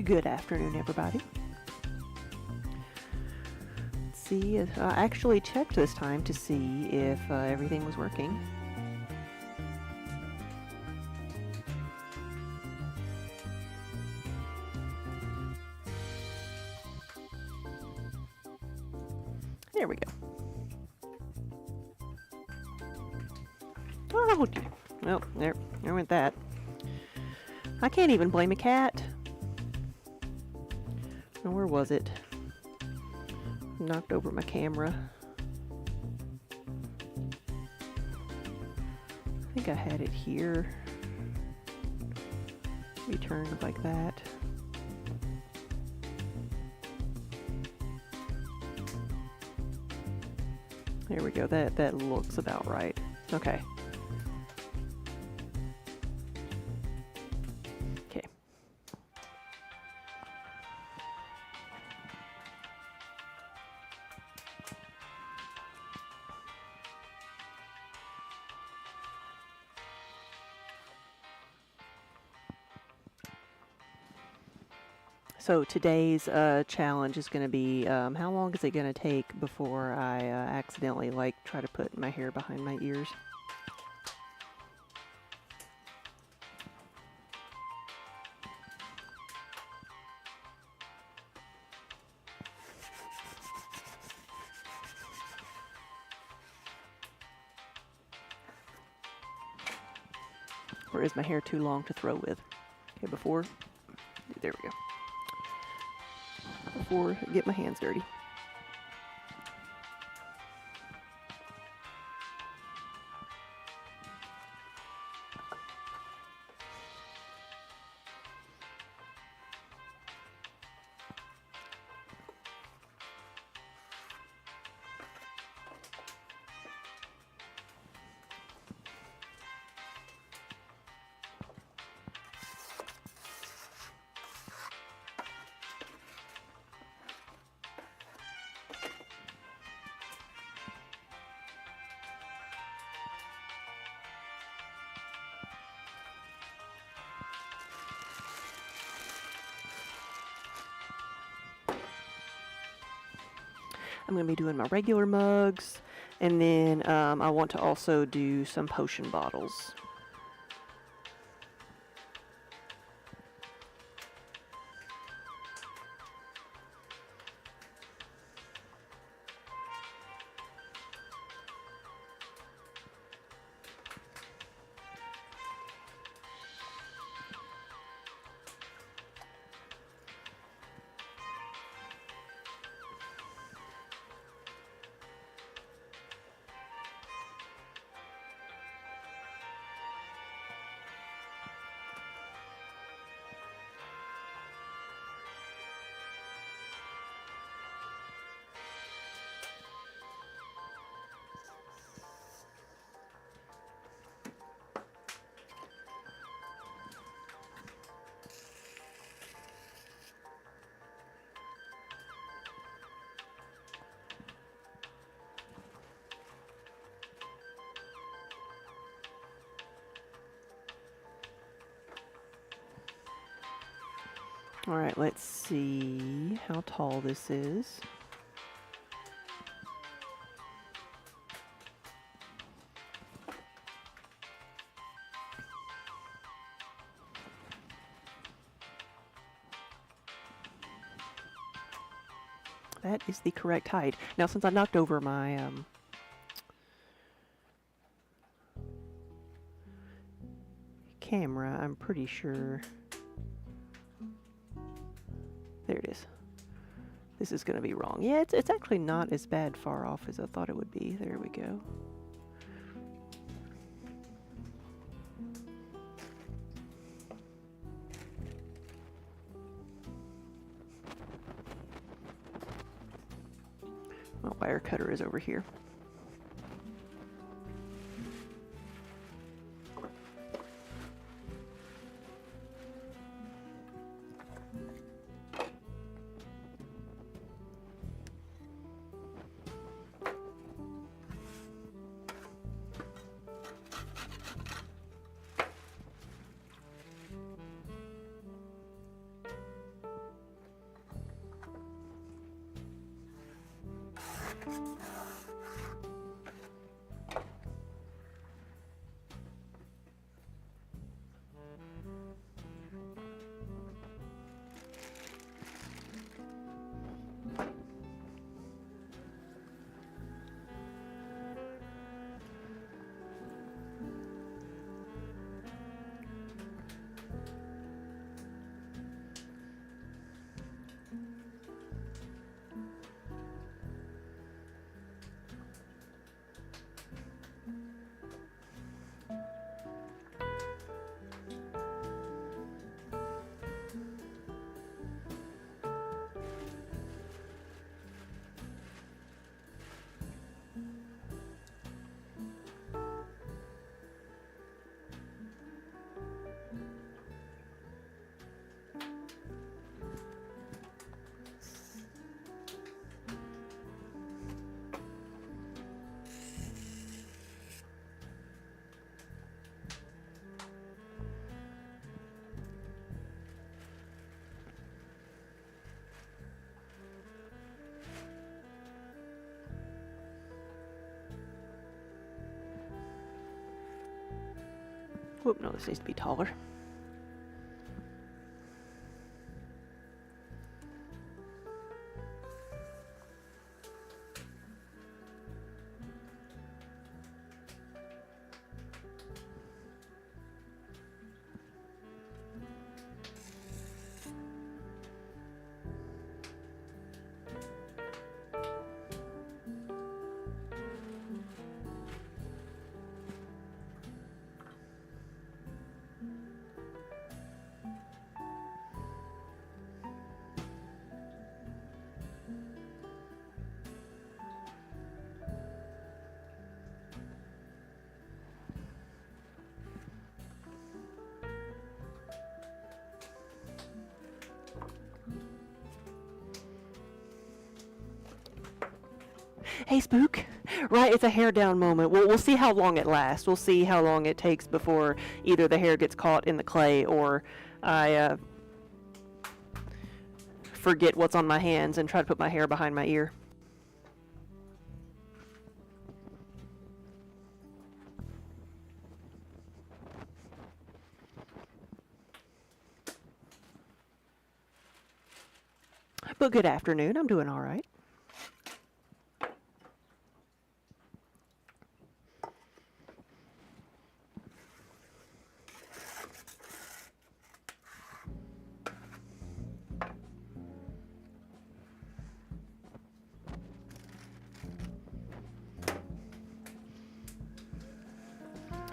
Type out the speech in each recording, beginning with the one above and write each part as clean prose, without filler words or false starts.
Good afternoon, everybody. Let's see, I actually checked this time to see if everything was working. There we go. Oh, dear. Well, there went that. I can't even blame a cat. Now, where was it? Knocked over my camera. I think I had it here. Returned like that. There we go. That looks about right. Okay. Okay. So today's challenge is going to be how long is it going to take before I accidentally try to put my hair behind my ears? Or is my hair too long to throw with? Okay, there we go. Before I get my hands dirty. I'm going to be doing my regular mugs, and then I want to also do some potion bottles. All right, let's see how tall this is. That is the correct height. Now, since I knocked over my camera, I'm pretty sure. There it is. This is going to be wrong. Yeah, it's actually not as bad far off as I thought it would be. There we go. My wire cutter is over here. Whoop, no, this needs to be taller. Hey, Spook. Right, it's a hair down moment. We'll see how long it lasts. We'll see how long it takes before either the hair gets caught in the clay or I forget what's on my hands and try to put my hair behind my ear. But good afternoon. I'm doing all right.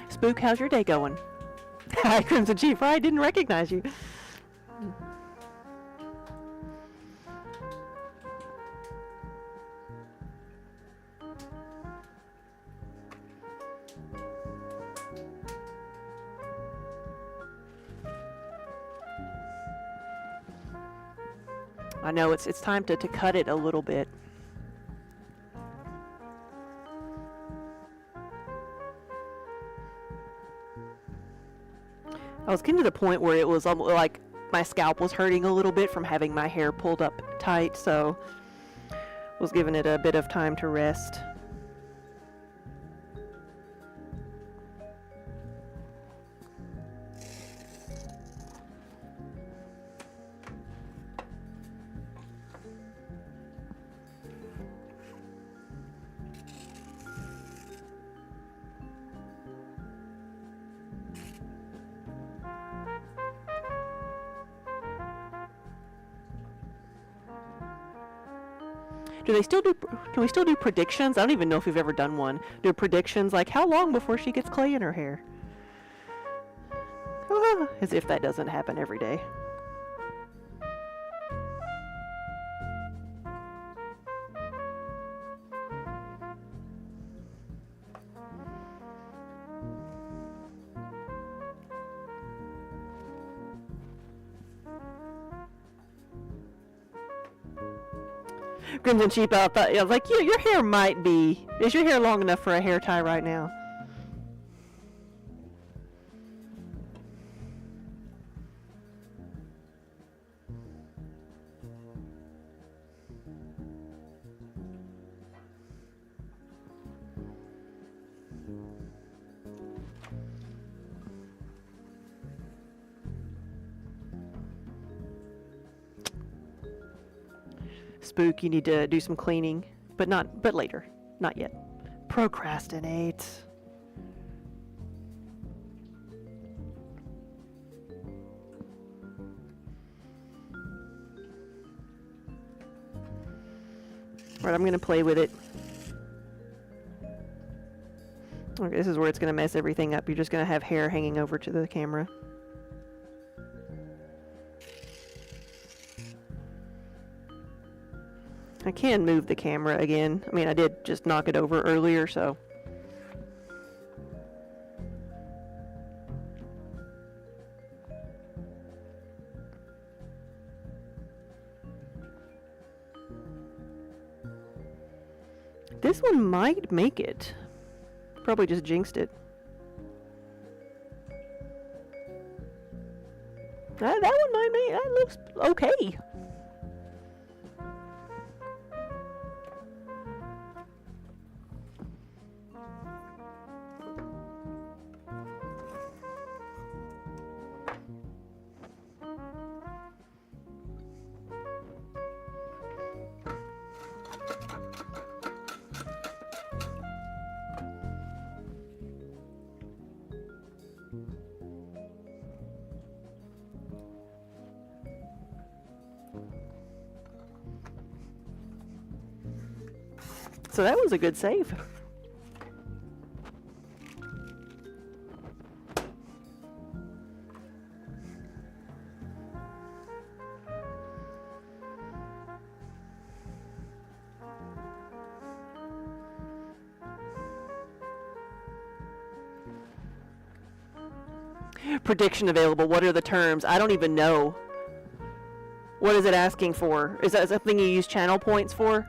Spook, how's your day going? Hi, Crimson Chief. I didn't recognize you. I know it's time to cut it a little bit. I was getting to the point where it was like my scalp was hurting a little bit from having my hair pulled up tight, so was giving it a bit of time to rest. Do they still do, can we still do predictions? I don't even know if we've ever done one. Do predictions like how long before she gets clay in her hair? As if that doesn't happen every day. Crimson Sheep, I thought, I was like, your hair might be, is your hair long enough for a hair tie right now? Spook, you need to do some cleaning, but later, not yet. Procrastinate. Right, I'm gonna play with it. Okay, this is where it's gonna mess everything up. You're just gonna have hair hanging over to the camera. I can move the camera again. I mean, I did just knock it over earlier, so. This one might make it. Probably just jinxed it. That one might make it. That looks okay. So that was a good save. Prediction available. What are the terms? I don't even know. What is it asking for? Is that something you use channel points for?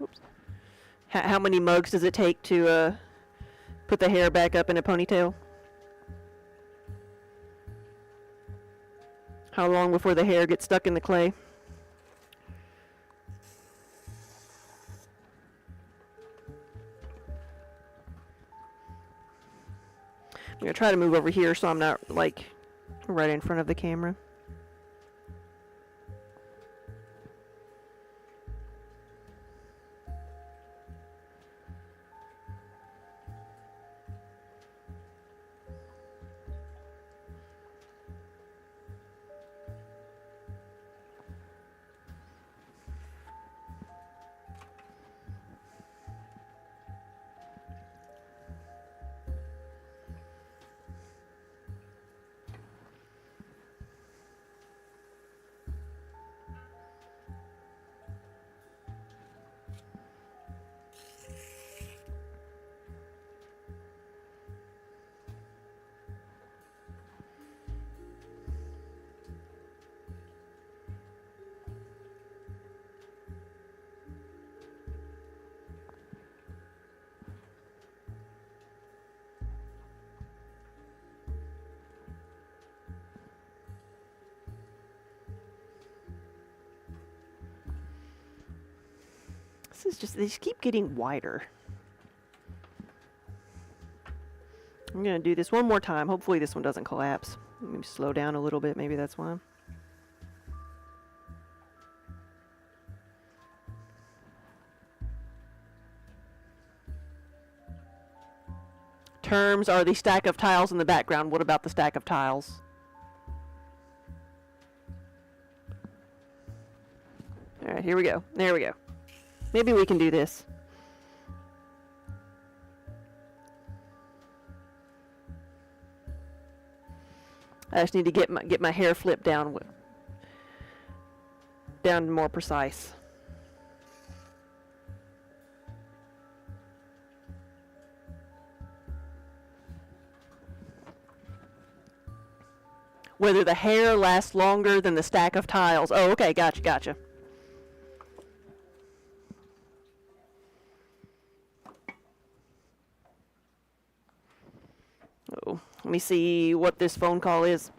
Oops. How many mugs does it take to put the hair back up in a ponytail? How long before the hair gets stuck in the clay? I'm going to try to move over here so I'm not, like, right in front of the camera. This is just, they just keep getting wider. I'm going to do this one more time. Hopefully this one doesn't collapse. Let me slow down a little bit. Maybe that's why. Terms are the stack of tiles in the background. What about the stack of tiles? All right, here we go. There we go. Maybe we can do this. I just need to get my hair flipped down more precise. Whether the hair lasts longer than the stack of tiles. Oh, okay, gotcha. Oh, let me see what this phone call is.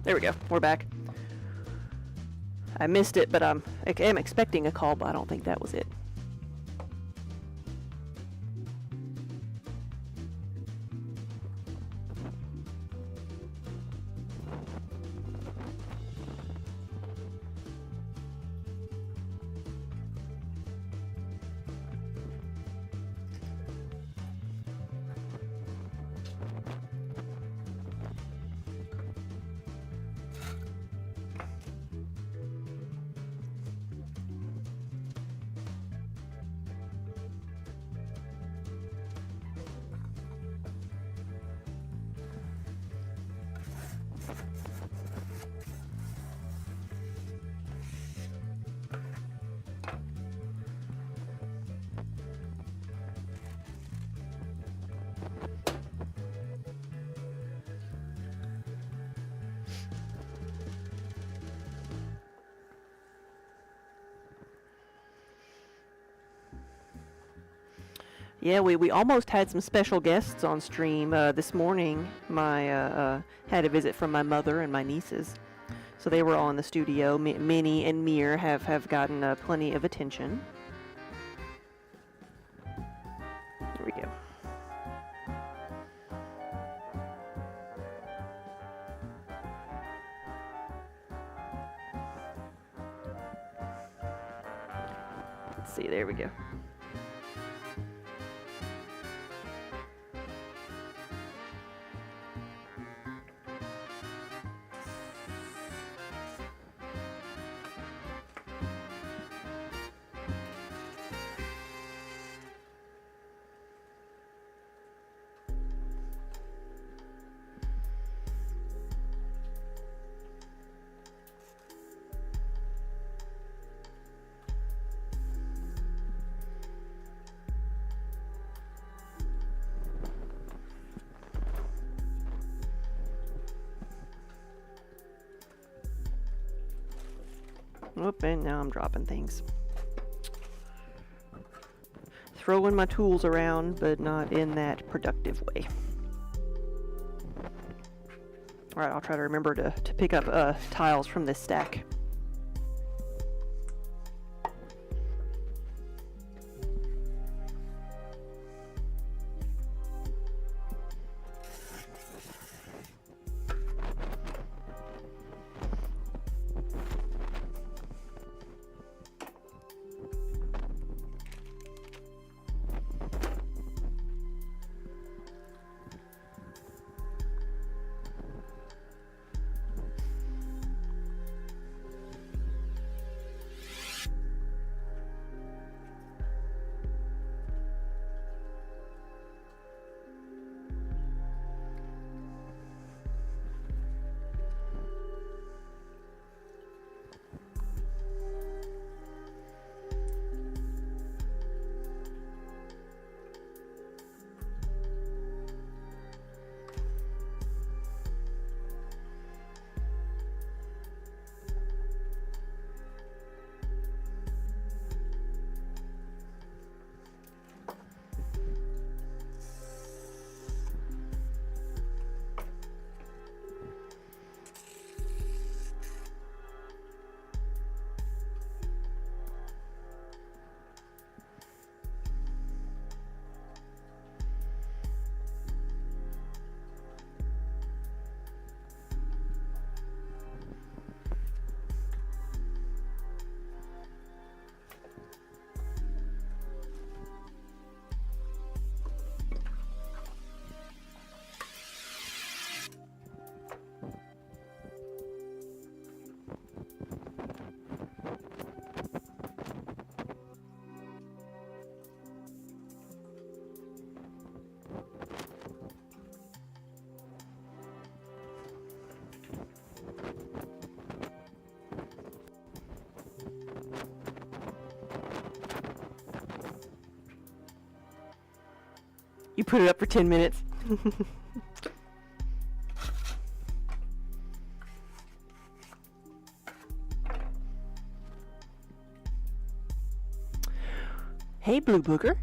There we go. We're back. I missed it, but I am expecting a call, but I don't think that was it. Yeah, we almost had some special guests on stream this morning. My had a visit from my mother and my nieces, so they were all in the studio. Minnie and Mir have gotten plenty of attention. There we go. Let's see. There we go. Oop, and now I'm dropping things. Throwing my tools around, but not in that productive way. Alright, I'll try to remember to pick up tiles from this stack. You put it up for 10 minutes. Hey, Blue Booger.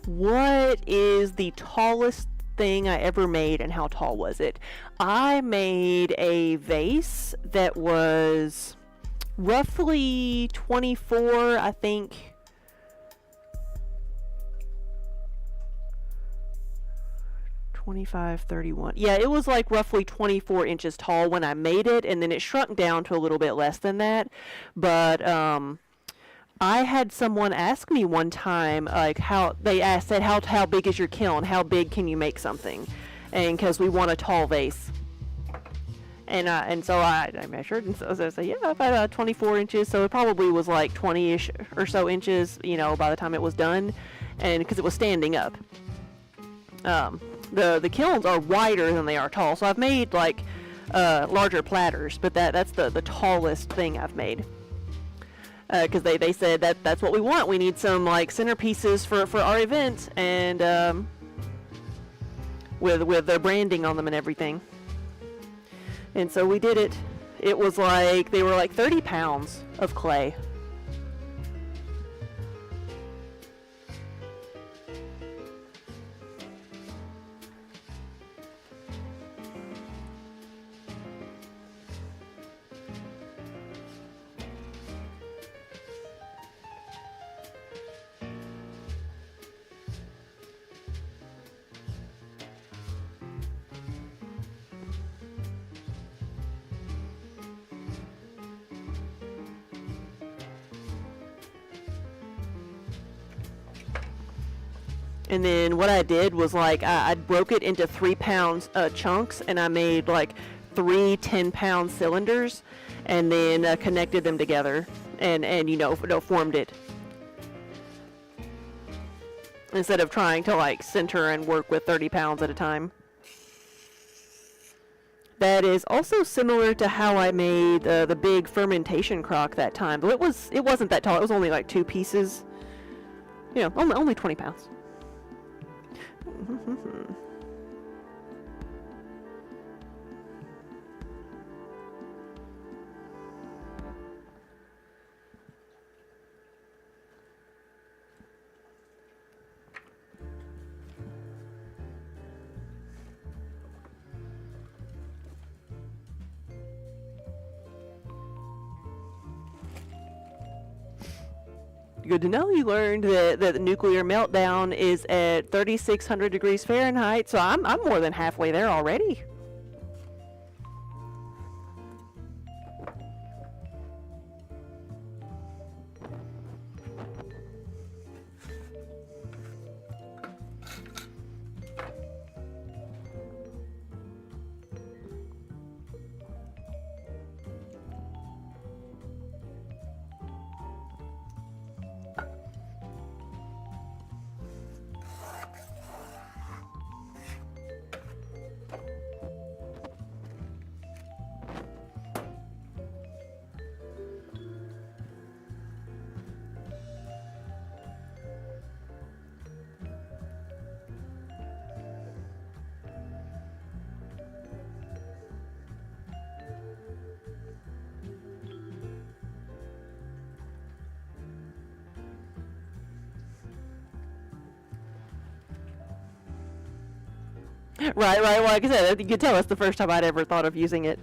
What is the tallest thing I ever made, and how tall was it? I made a vase that was roughly 24, I think. 25, 31. Yeah, it was like roughly 24 inches tall when I made it, and then it shrunk down to a little bit less than that. But I had someone ask me one time, like, said, how big is your kiln? How big can you make something? And because we want a tall vase. And so I measured, and so I said, yeah, about 24 inches. So it probably was like 20-ish or so inches, by the time it was done, and because it was standing up. The kilns are wider than they are tall, so I've made like larger platters, but that's the tallest thing I've made. Because they said that's what we want. We need some like centerpieces for our event, and with their branding on them and everything. And so we did it. It was like they were like 30 pounds of clay. And then what I did was like I broke it into 3-pound chunks, and I made like 3 10-pound cylinders, and then connected them together, and formed it. Instead of trying to like center and work with 30 pounds at a time. That is also similar to how I made the big fermentation crock that time, but it wasn't that tall. It was only like 2 pieces. Only 20 pounds. Good to know you learned that the nuclear meltdown is at 3,600 degrees Fahrenheit, so I'm more than halfway there already. Right. Well, like I said, you could tell that's the first time I'd ever thought of using it.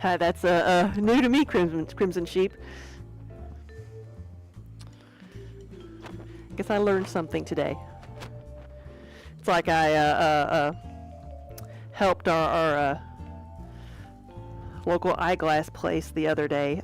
That's new to me, Crimson Sheep. Guess I learned something today. It's like I helped our local eyeglass place the other day.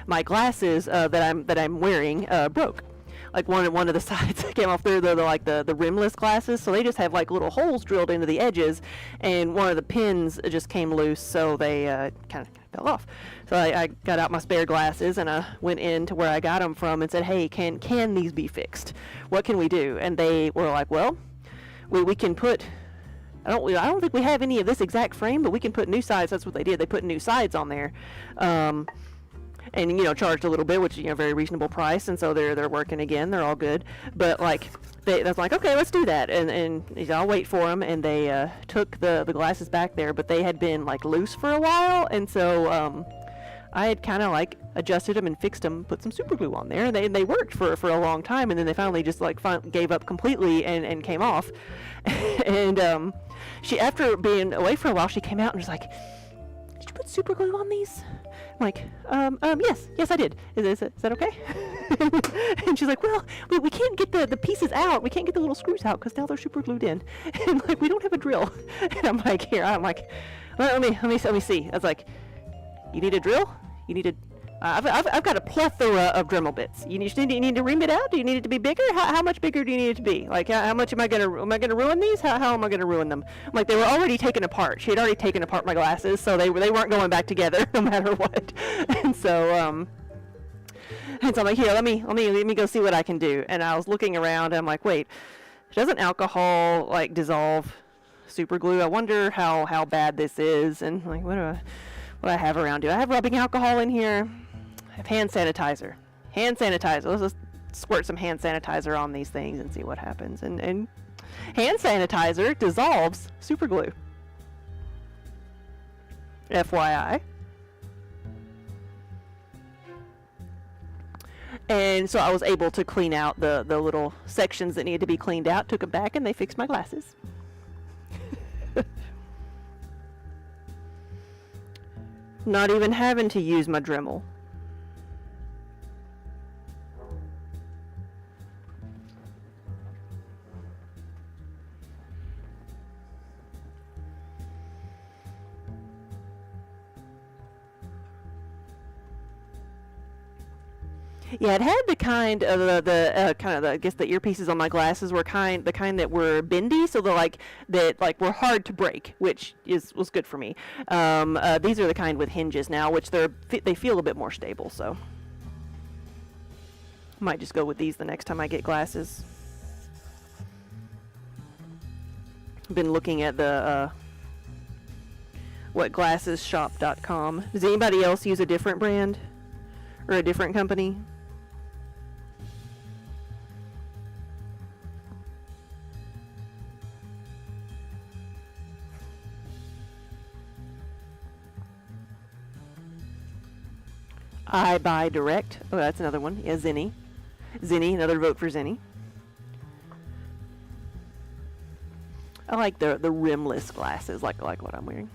My glasses that I'm wearing broke. Like one of the sides came off. They're like the rimless glasses, so they just have like little holes drilled into the edges, and one of the pins just came loose, so they kind of fell off. So I got out my spare glasses and I went in to where I got them from and said, "Hey, can these be fixed? What can we do?" And they were like, "Well, we can put." I don't think we have any of this exact frame, but we can put new sides. That's what they did. They put new sides on there. And charged a little bit, which very reasonable price, and so they're working again. They're all good, but like that's like, okay, let's do that, and I'll wait for them. And they took the glasses back there, but they had been like loose for a while, and so I had kind of like adjusted them and fixed them, put some super glue on there, and they worked for a long time, and then they finally just like gave up completely and came off. And she, after being away for a while, she came out and was like, "Did you put super glue on these?" I'm like, yes, I did. Is that okay? And she's like, "Well, we can't get the pieces out. We can't get the little screws out because now they're super glued in, and like we don't have a drill." And I'm like, well, let me see. I was like, "You need a drill? You need a I've got a plethora of Dremel bits. You need to ream it out? Do you need it to be bigger? How much bigger do you need it to be? Like how much am I gonna ruin these? How am I gonna ruin them?" I'm like, they were already taken apart. She had already taken apart my glasses, so they weren't going back together no matter what. And so I'm like, "Here, let me go see what I can do." And I was looking around and I'm like, "Wait, doesn't alcohol like dissolve super glue? I wonder how bad this is." And like, what do I have around? Do I have rubbing alcohol in here? I have hand sanitizer. Let's just squirt some hand sanitizer on these things and see what happens. And hand sanitizer dissolves super glue. FYI. And so I was able to clean out the little sections that needed to be cleaned out, took them back, and they fixed my glasses. Not even having to use my Dremel. Yeah, it had the kind of I guess the earpieces on my glasses were the kind that were bendy, so they're like were hard to break, which was good for me. These are the kind with hinges now, which they feel a bit more stable. So I might just go with these the next time I get glasses. I've been looking at the whatglassesshop.com. Does anybody else use a different brand or a different company? I buy direct. Oh, that's another one. Yeah, Zenni, another vote for Zenni. I like the rimless glasses, like what I'm wearing.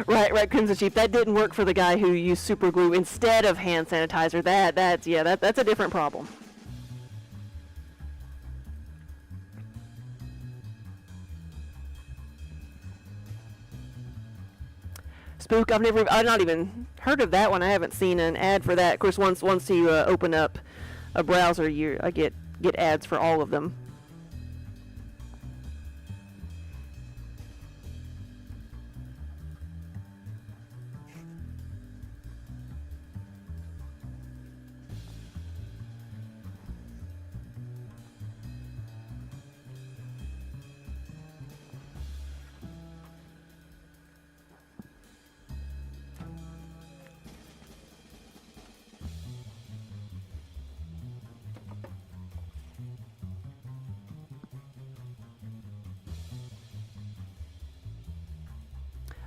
Right, Crimson Sheep. That didn't work for the guy who used super glue instead of hand sanitizer. That's a different problem. Spook, I've not even heard of that one. I haven't seen an ad for that. Of course, once you open up a browser, I get ads for all of them.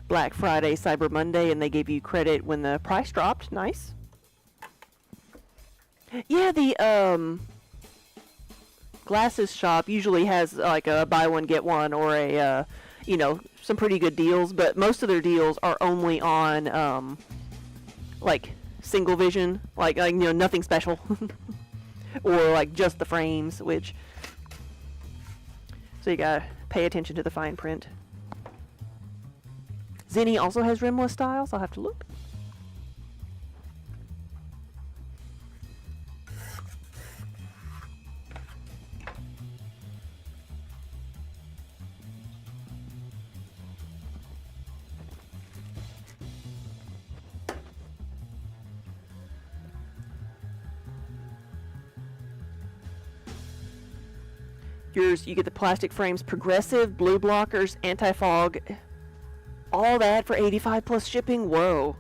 Black Friday, Cyber Monday, and they gave you credit when the price dropped. Nice. Yeah, glasses shop usually has like a buy one get one or a you know, some pretty good deals, but most of their deals are only on like single vision, like you know, nothing special. Or like just the frames, which so you gotta pay attention to the fine print. Zenni also has rimless styles. I'll have to look. Yours, you get the plastic frames, progressive, blue blockers, anti-fog, all that for $85 plus shipping. Whoa.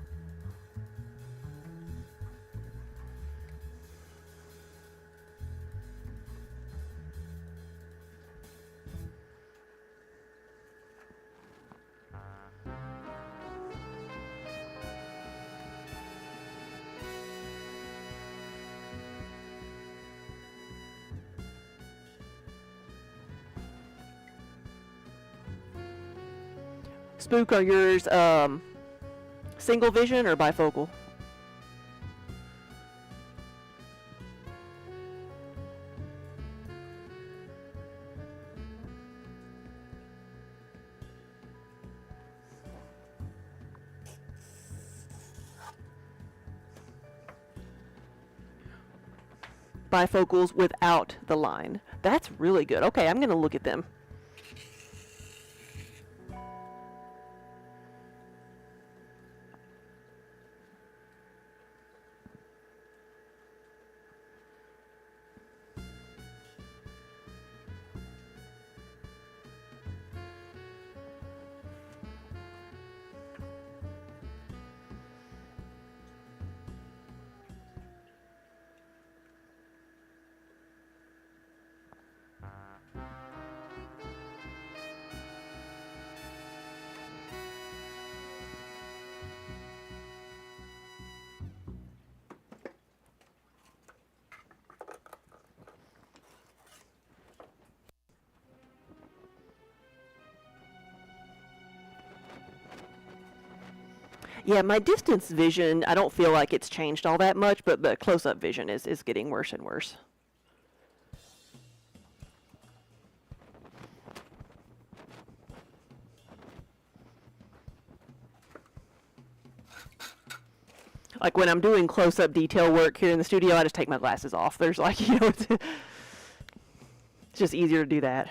Spook, are yours single vision or bifocal? Bifocals without the line. That's really good. Okay, I'm gonna look at them. Yeah, my distance vision, I don't feel like it's changed all that much, but close-up vision is getting worse and worse. Like when I'm doing close-up detail work here in the studio, I just take my glasses off. There's like, you know, it's just easier to do that.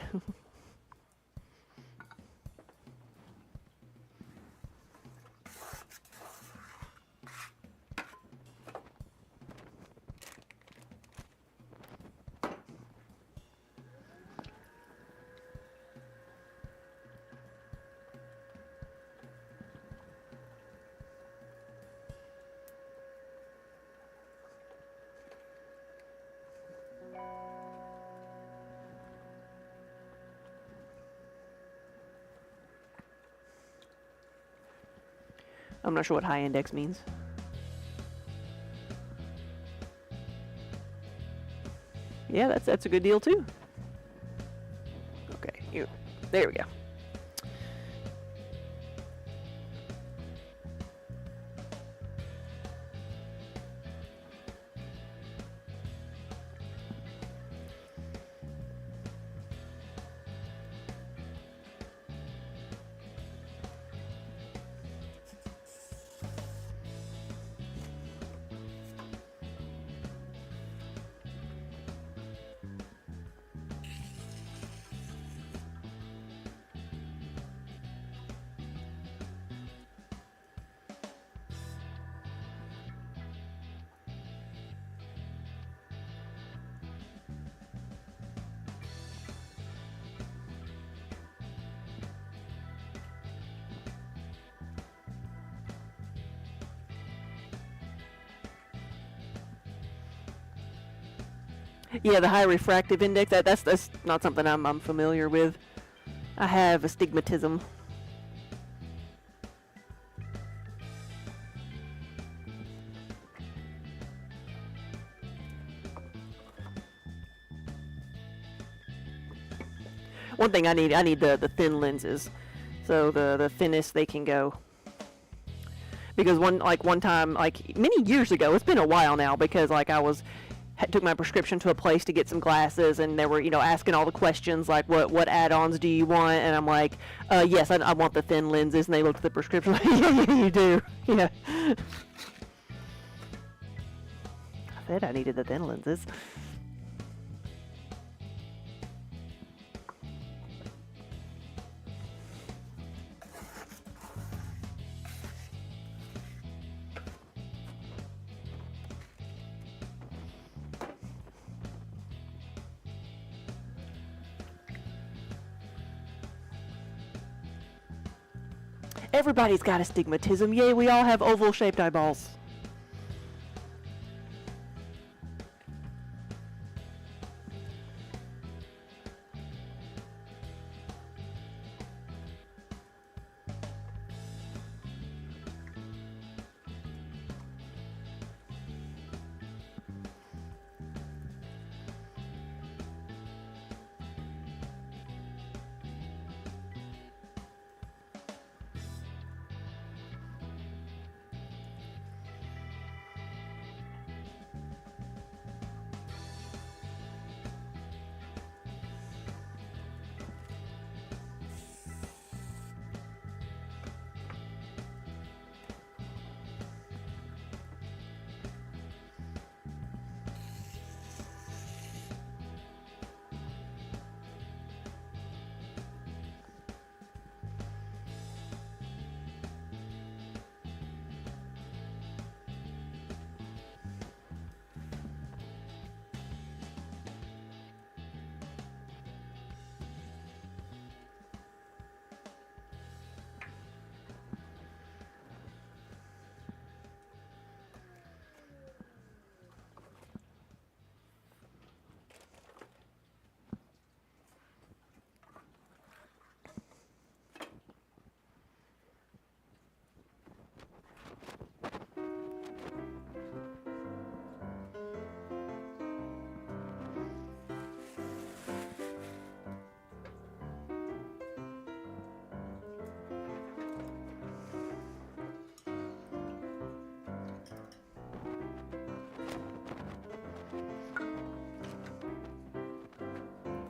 I'm not sure what high index means. Yeah, that's a good deal too. Okay, there we go. Yeah, the high refractive index, that's not something I'm familiar with. I have astigmatism. thing I need. I need the thin lenses, so the thinnest they can go. Because one time, like many years ago, it's been a while now, because like took my prescription to a place to get some glasses, and they were, asking all the questions like, what add-ons do you want? And I'm like, yes, I want the thin lenses. And they looked at the prescription like, yeah, you do. Yeah. I said I needed the thin lenses. Everybody's got astigmatism. Yay, we all have oval-shaped eyeballs.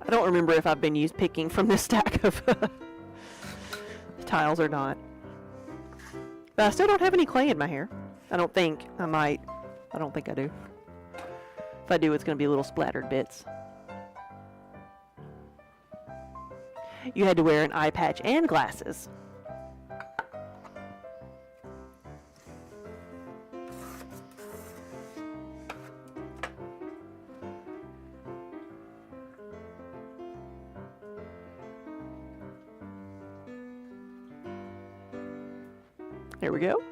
I don't remember if I've been picking from this stack of tiles or not. But I still don't have any clay in my hair. I don't think. I might. I don't think I do. If I do, it's going to be little splattered bits. You had to wear an eye patch and glasses. There we go.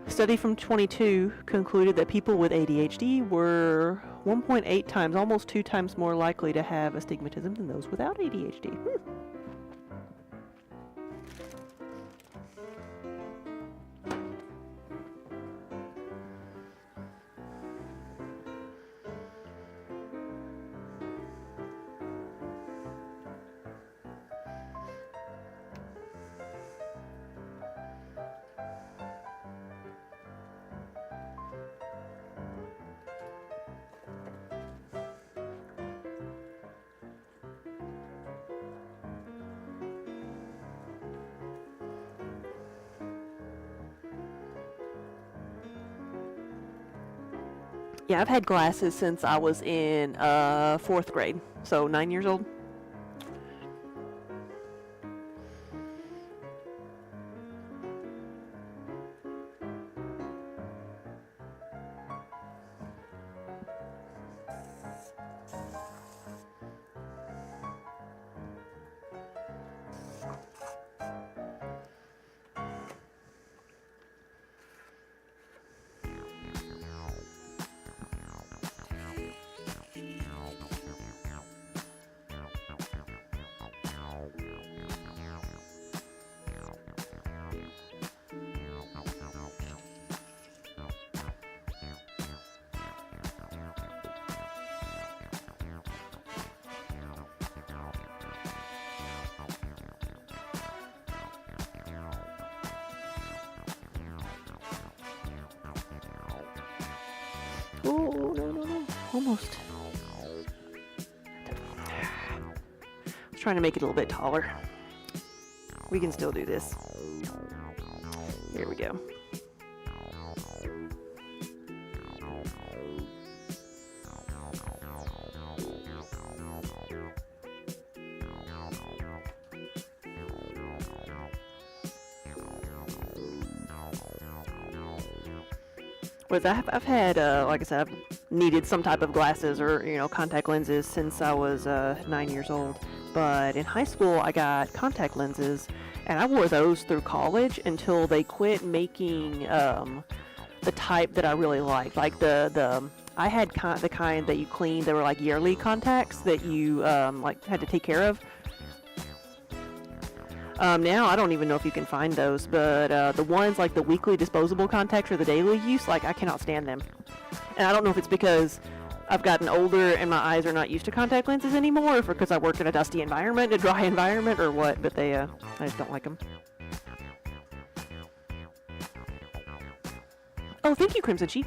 A study from 22 concluded that people with ADHD were 1.8 times, almost 2 times more likely to have astigmatism than those without ADHD. Yeah, I've had glasses since I was in 4th grade, so 9 years old. Oh, no, no, no. Almost. I was trying to make it a little bit taller. We can still do this. Here we go. Was I've had, like I said, I've needed some type of glasses or, contact lenses since I was 9 years old. But in high school, I got contact lenses, and I wore those through college until they quit making the type that I really liked. Like I had the kind that you clean. They were like yearly contacts that you like had to take care of. Now I don't even know if you can find those, but the ones like the weekly disposable contacts or the daily use, like I cannot stand them. And I don't know if it's because I've gotten older and my eyes are not used to contact lenses anymore, or if because I work in a dusty environment, a dry environment, or what, but I just don't like them. Oh, thank you, Crimson Sheep.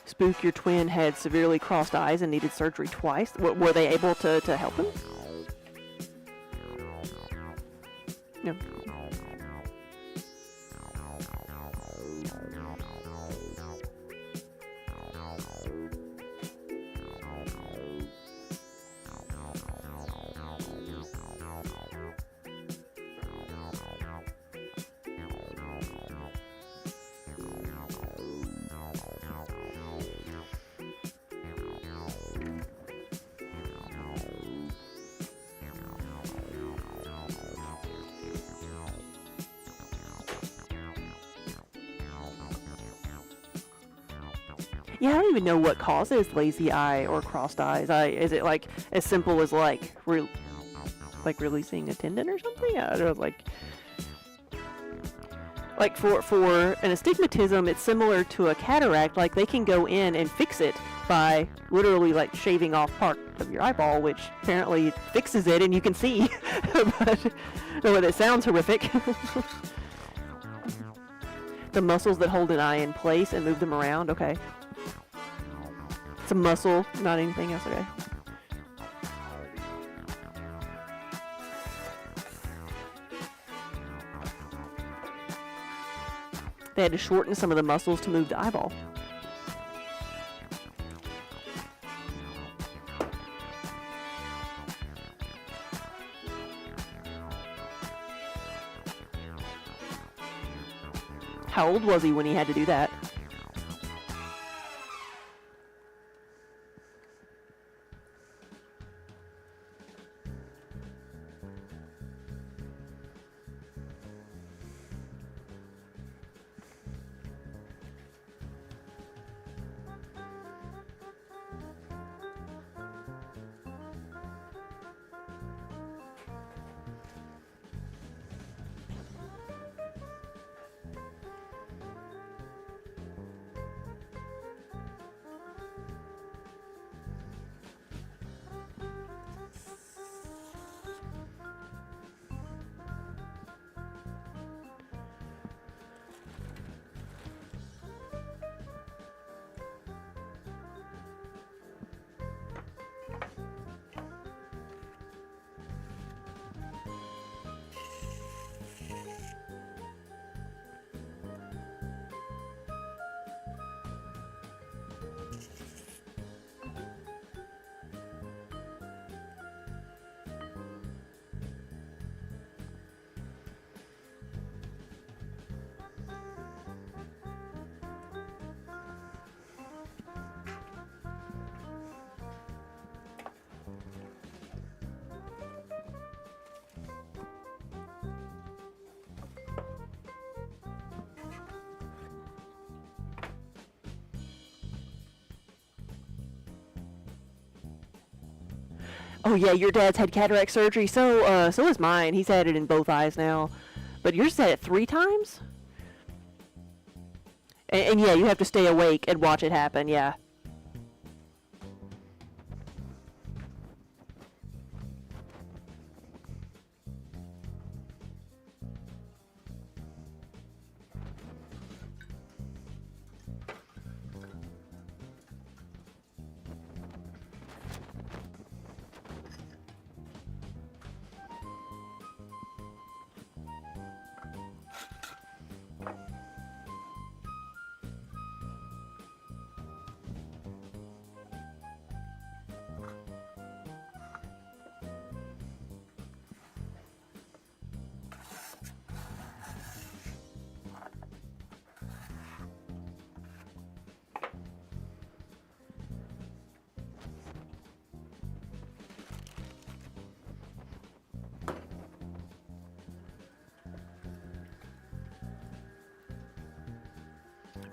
Spook, your twin had severely crossed eyes and needed surgery twice. Were they able to help him? No. Yeah, I don't even know what causes lazy eye or crossed eyes. Is it like as simple as like releasing a tendon or something? I don't know, like for an astigmatism, it's similar to a cataract. Like they can go in and fix it by literally like shaving off part of your eyeball, which apparently fixes it and you can see. But it sounds horrific. The muscles that hold an eye in place and move them around. Okay. It's a muscle, not anything else, okay? They had to shorten some of the muscles to move the eyeball. How old was he when he had to do that? Oh yeah, your dad's had cataract surgery. So is mine. He's had it in both eyes now. But yours had it 3 times? And yeah, you have to stay awake and watch it happen, yeah.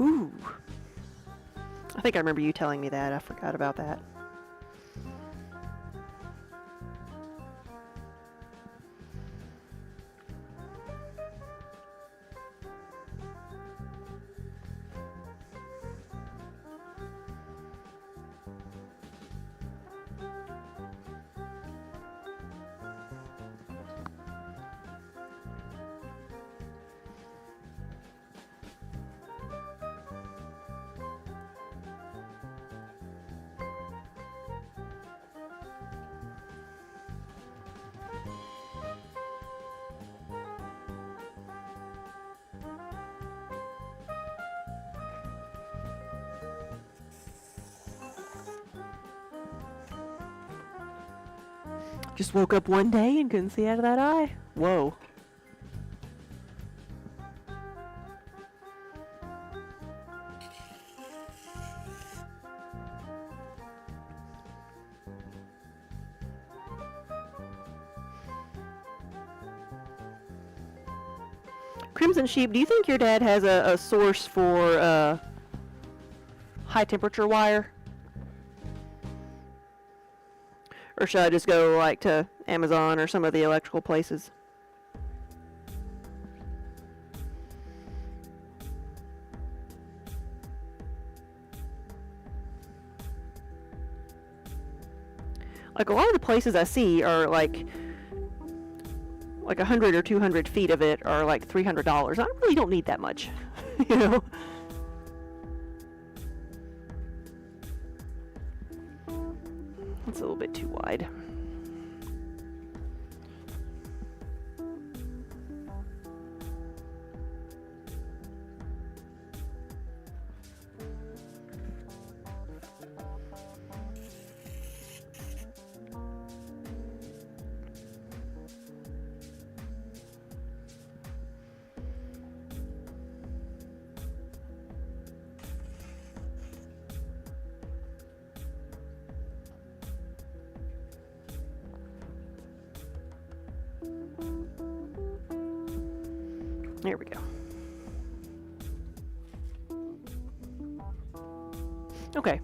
Ooh. I think I remember you telling me that. I forgot about that. Just woke up one day and couldn't see out of that eye. Whoa. Crimson Sheep, do you think your dad has a source for high temperature wire? Or should I just go like to Amazon or some of the electrical places? Like a lot of the places I see are like 100 or 200 feet of it are like $300. I really don't need that much, you know. It's a little bit too wide. There we go. Okay.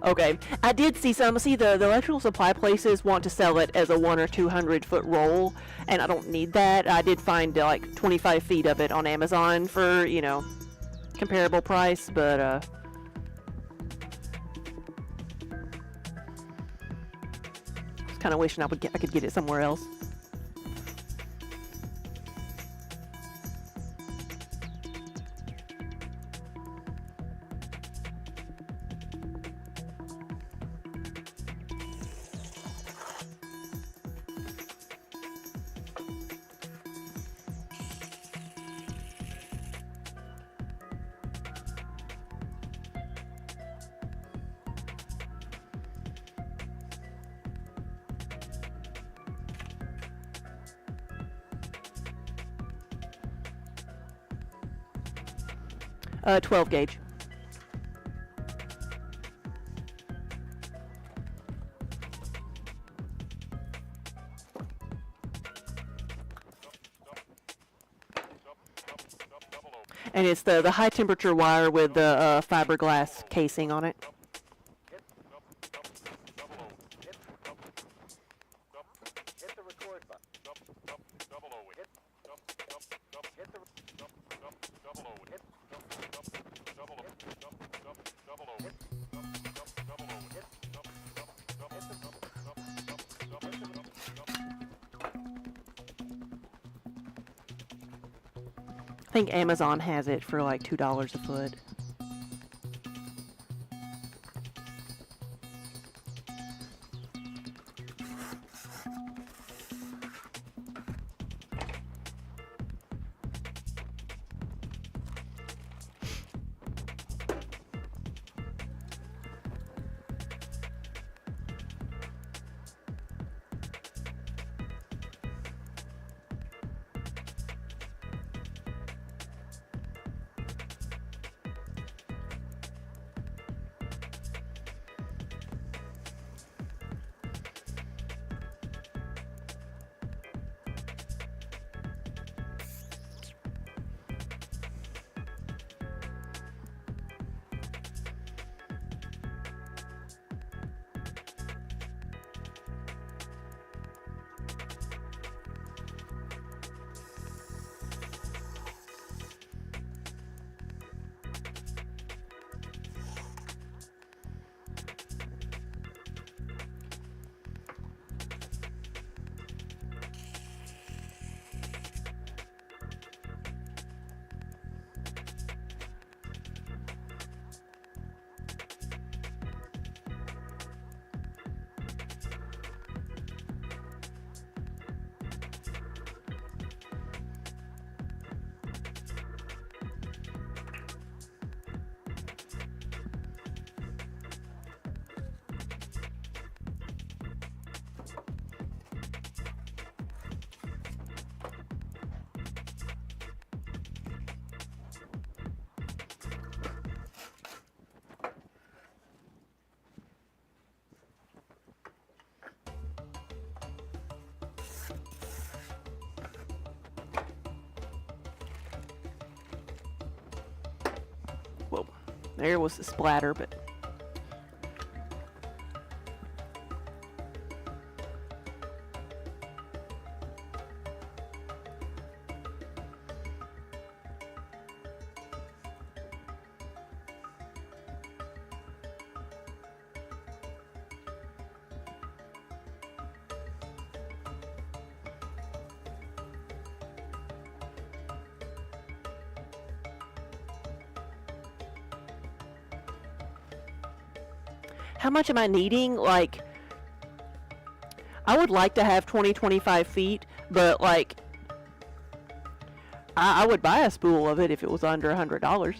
Okay, I did see some. See, the electrical supply places want to sell it as a 1 or 200 foot roll, and I don't need that. I did find like 25 feet of it on Amazon for, comparable price, but I was kind of wishing I could get it somewhere else. Uh, 12 gauge. And it's the high temperature wire with the fiberglass casing on it. I think Amazon has it for like $2 a foot. Whoa, there was a splatter, but how much am I needing? Like, I would like to have 25 feet, but like, I would buy a spool of it if it was under $100.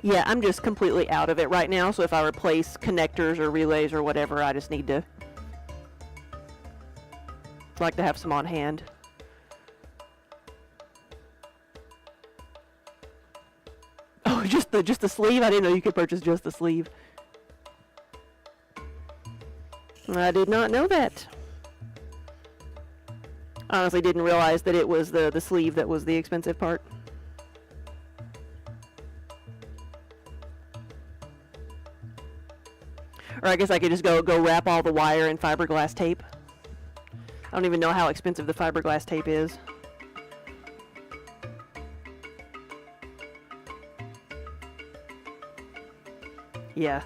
Yeah, I'm just completely out of it right now, so if I replace connectors or relays or whatever, I just need to like to have some on hand. Oh, just the sleeve? I didn't know you could purchase just the sleeve. I did not know that. Honestly didn't realize that it was the sleeve that was the expensive part. Or I guess I could just go wrap all the wire in fiberglass tape. I don't even know how expensive the fiberglass tape is. Yeah.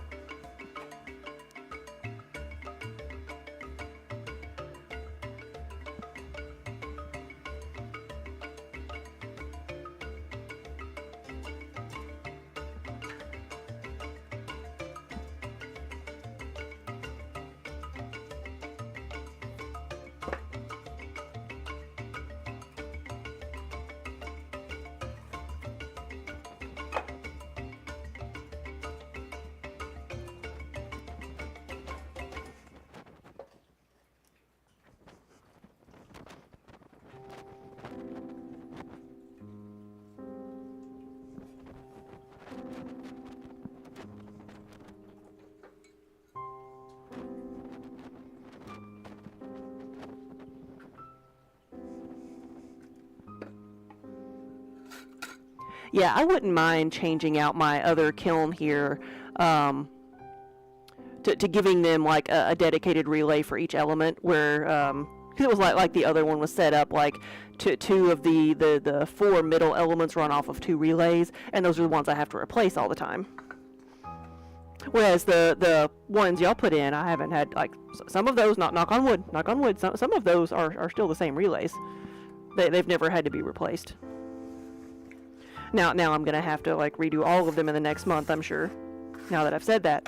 Yeah, I wouldn't mind changing out my other kiln here to giving them like a dedicated relay for each element, where 'cause it was like the other one was set up like two of the four middle elements run off of two relays, and those are the ones I have to replace all the time. Whereas the ones y'all put in, I haven't had, like, some of those, knock on wood, some of those are still the same relays. They've never had to be replaced. Now I'm gonna have to like redo all of them in the next month, I'm sure, now that I've said that.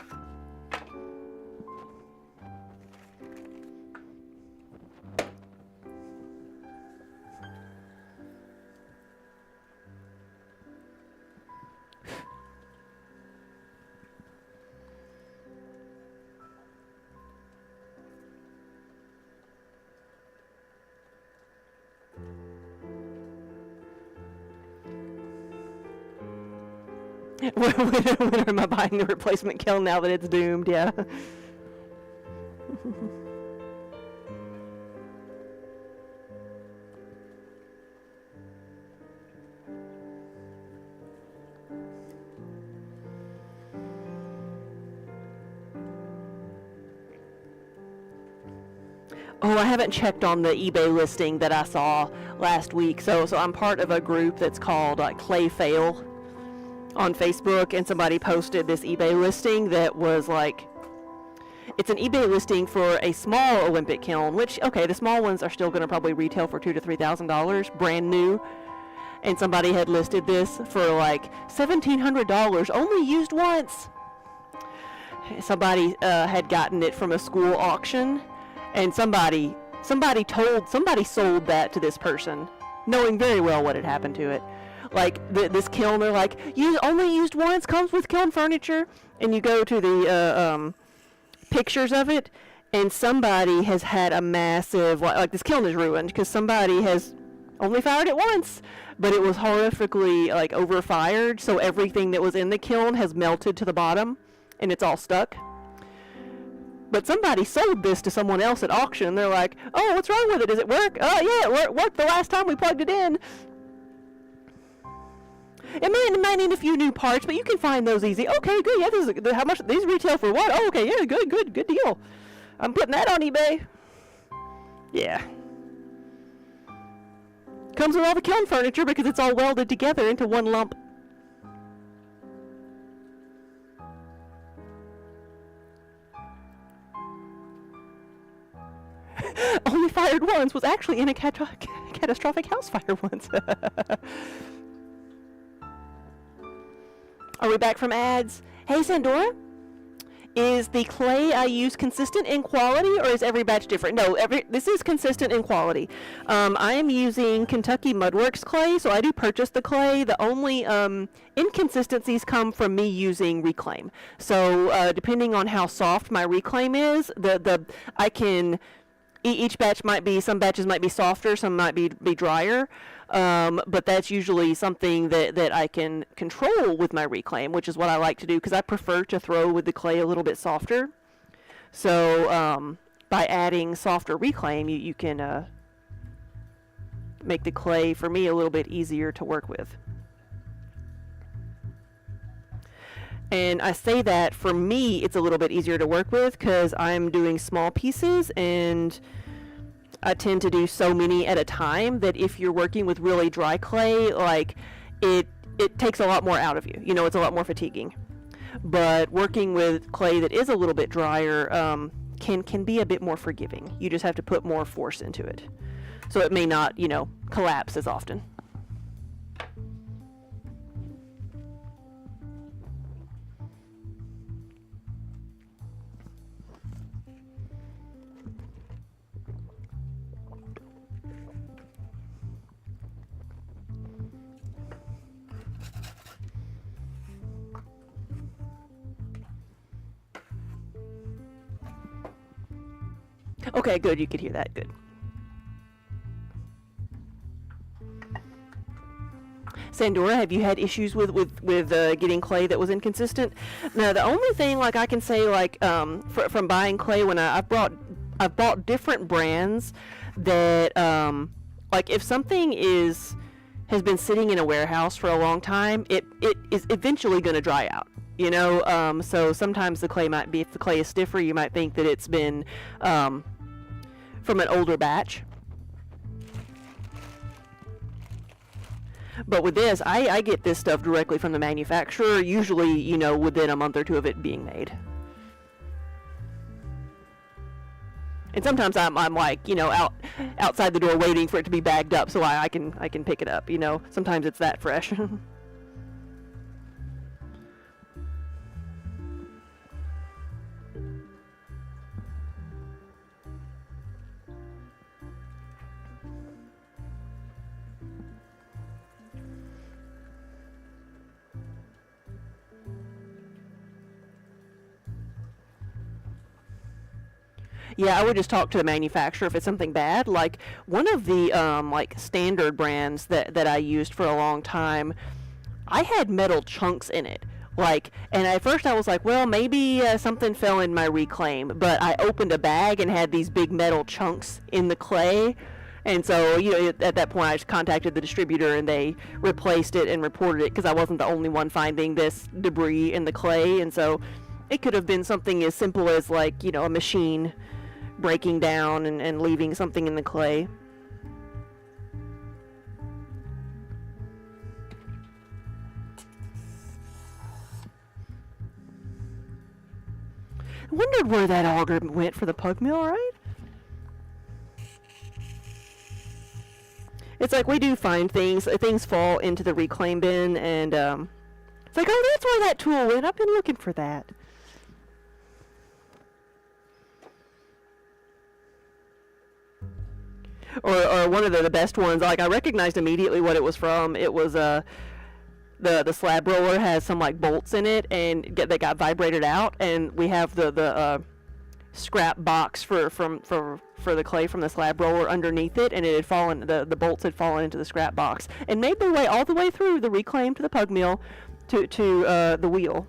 When am I buying the replacement kiln now that it's doomed? Yeah. Oh, I haven't checked on the eBay listing that I saw last week. So I'm part of a group that's called Clay Fail on Facebook, and somebody posted this eBay listing that was like, it's an eBay listing for a small Olympic kiln, which, okay, the small ones are still going to probably retail for $2,000 to $3,000, brand new. And somebody had listed this for like $1,700, only used once. Somebody had gotten it from a school auction, and somebody sold that to this person, knowing very well what had happened to it. Like this kiln, they're like, you only used once, comes with kiln furniture, and you go to the pictures of it, and somebody has had a massive, like this kiln is ruined because somebody has only fired it once, but it was horrifically like overfired, so everything that was in the kiln has melted to the bottom, and it's all stuck. But somebody sold this to someone else at auction. They're like, oh, what's wrong with it? Does it work? Oh, yeah, it worked the last time we plugged it in. It might need a few new parts, but you can find those easy. Okay, good. Yeah, this is how much these retail for what? Oh, okay, yeah, good deal. I'm putting that on eBay. Yeah. Comes with all the kiln furniture because it's all welded together into one lump. Only fired once, was actually in a catastrophic house fire once. Are we back from ads? Hey, Sandora, Is the clay I use consistent in quality, or is every batch different? No, this is consistent in quality. I am using Kentucky Mudworks clay, so I do purchase the clay. The only inconsistencies come from me using Reclaim. So depending on how soft my Reclaim is, each batch might be, some batches might be softer, some might be drier. But that's usually something that I can control with my Reclaim, which is what I like to do because I prefer to throw with the clay a little bit softer. So by adding softer Reclaim, you can make the clay, for me, a little bit easier to work with. And I say that for me, it's a little bit easier to work with because I'm doing small pieces and I tend to do so many at a time that if you're working with really dry clay, like it takes a lot more out of you. You know, it's a lot more fatiguing. But working with clay that is a little bit drier can be a bit more forgiving. You just have to put more force into it. So it may not, collapse as often. Okay, good. You could hear that. Good. Sandora, have you had issues with getting clay that was inconsistent? Now, the only thing I can say from buying clay when I've bought different brands that if something has been sitting in a warehouse for a long time, it is eventually going to dry out. So sometimes the clay might be, if the clay is stiffer, you might think that it's been from an older batch. But with this, I get this stuff directly from the manufacturer, usually, within a month or two of it being made. And sometimes I'm outside the door waiting for it to be bagged up so I can pick it up, Sometimes it's that fresh. Yeah, I would just talk to the manufacturer if it's something bad. Like one of the standard brands that I used for a long time, I had metal chunks in it. And at first I was like, well, maybe something fell in my Reclaim, but I opened a bag and had these big metal chunks in the clay. And so, at that point I just contacted the distributor and they replaced it and reported it because I wasn't the only one finding this debris in the clay. And so it could have been something as simple as a machine breaking down and leaving something in the clay. I wondered where that auger went for the pug mill, right? It's we do find things fall into the Reclaim bin, and it's oh, that's where that tool went. I've been looking for that. Or one of the best ones, I recognized immediately what it was from. It was the slab roller has some bolts in it and they got vibrated out, and we have the scrap box for the clay from the slab roller underneath it, and it had fallen, the bolts had fallen into the scrap box and made their way all the way through the Reclaim to the pug mill to the wheel.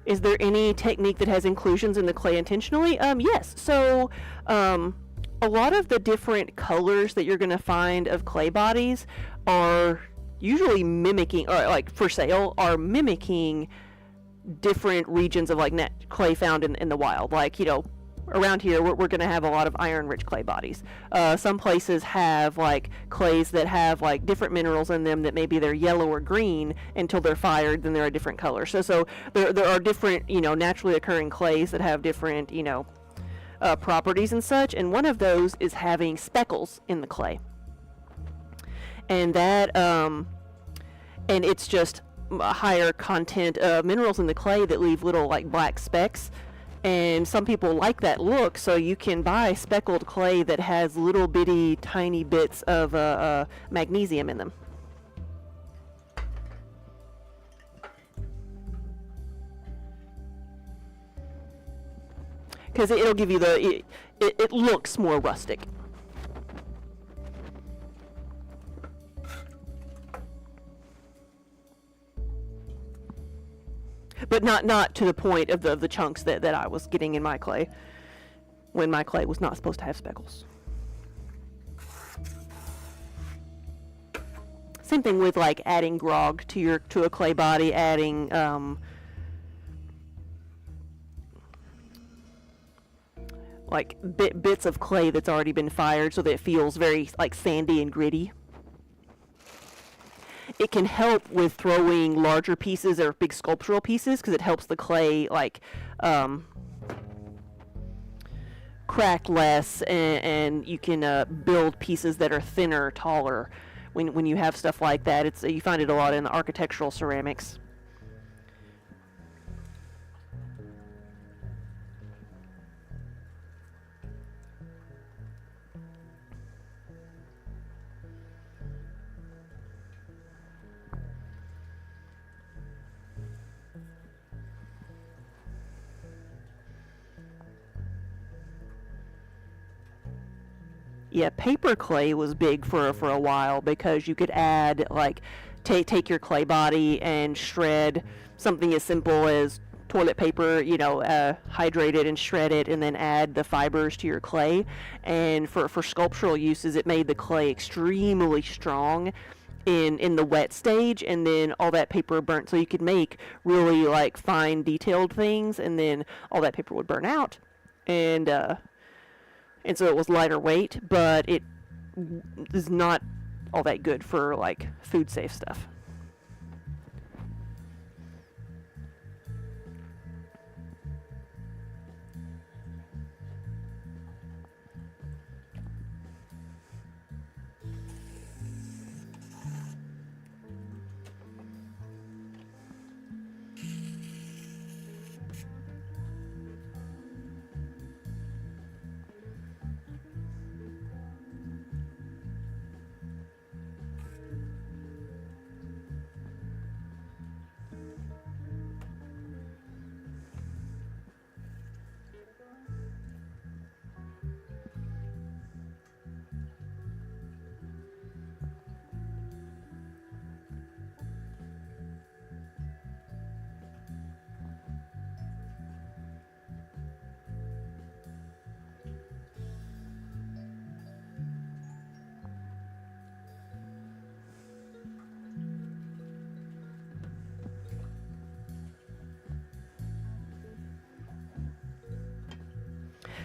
Is there any technique that has inclusions in the clay intentionally? Yes. So a lot of the different colors that you're going to find of clay bodies are usually mimicking, or for sale, are mimicking different regions of clay found in the wild. around here we're going to have a lot of iron-rich clay bodies. Some places have like clays that have like different minerals in them that maybe they're yellow or green until they're fired, then they're a different color. So there are different, you know, naturally occurring clays that have different, you know, properties and such, and one of those is having speckles in the clay. And that and it's just a higher content of minerals in the clay that leave little like black specks, and some people like that look, so you can buy speckled clay that has little bitty tiny bits of magnesium in them. Because it'll give you it looks more rustic. But not to the point of the chunks that I was getting in my clay, when my clay was not supposed to have speckles. Same thing with like adding grog to a clay body, adding like bits of clay that's already been fired so that it feels very like sandy and gritty. It can help with throwing larger pieces or big sculptural pieces because it helps the clay like crack less, and you can build pieces that are thinner, taller. When you have stuff like that, you find it a lot in the architectural ceramics. Yeah, paper clay was big for a while because you could add like take your clay body and shred something as simple as toilet paper, you know, hydrate it and shred it, and then add the fibers to your clay. And for sculptural uses, it made the clay extremely strong in the wet stage, and then all that paper burnt, so you could make really like fine detailed things, and then all that paper would burn out, and so it was lighter weight, but it is not all that good for like food safe stuff.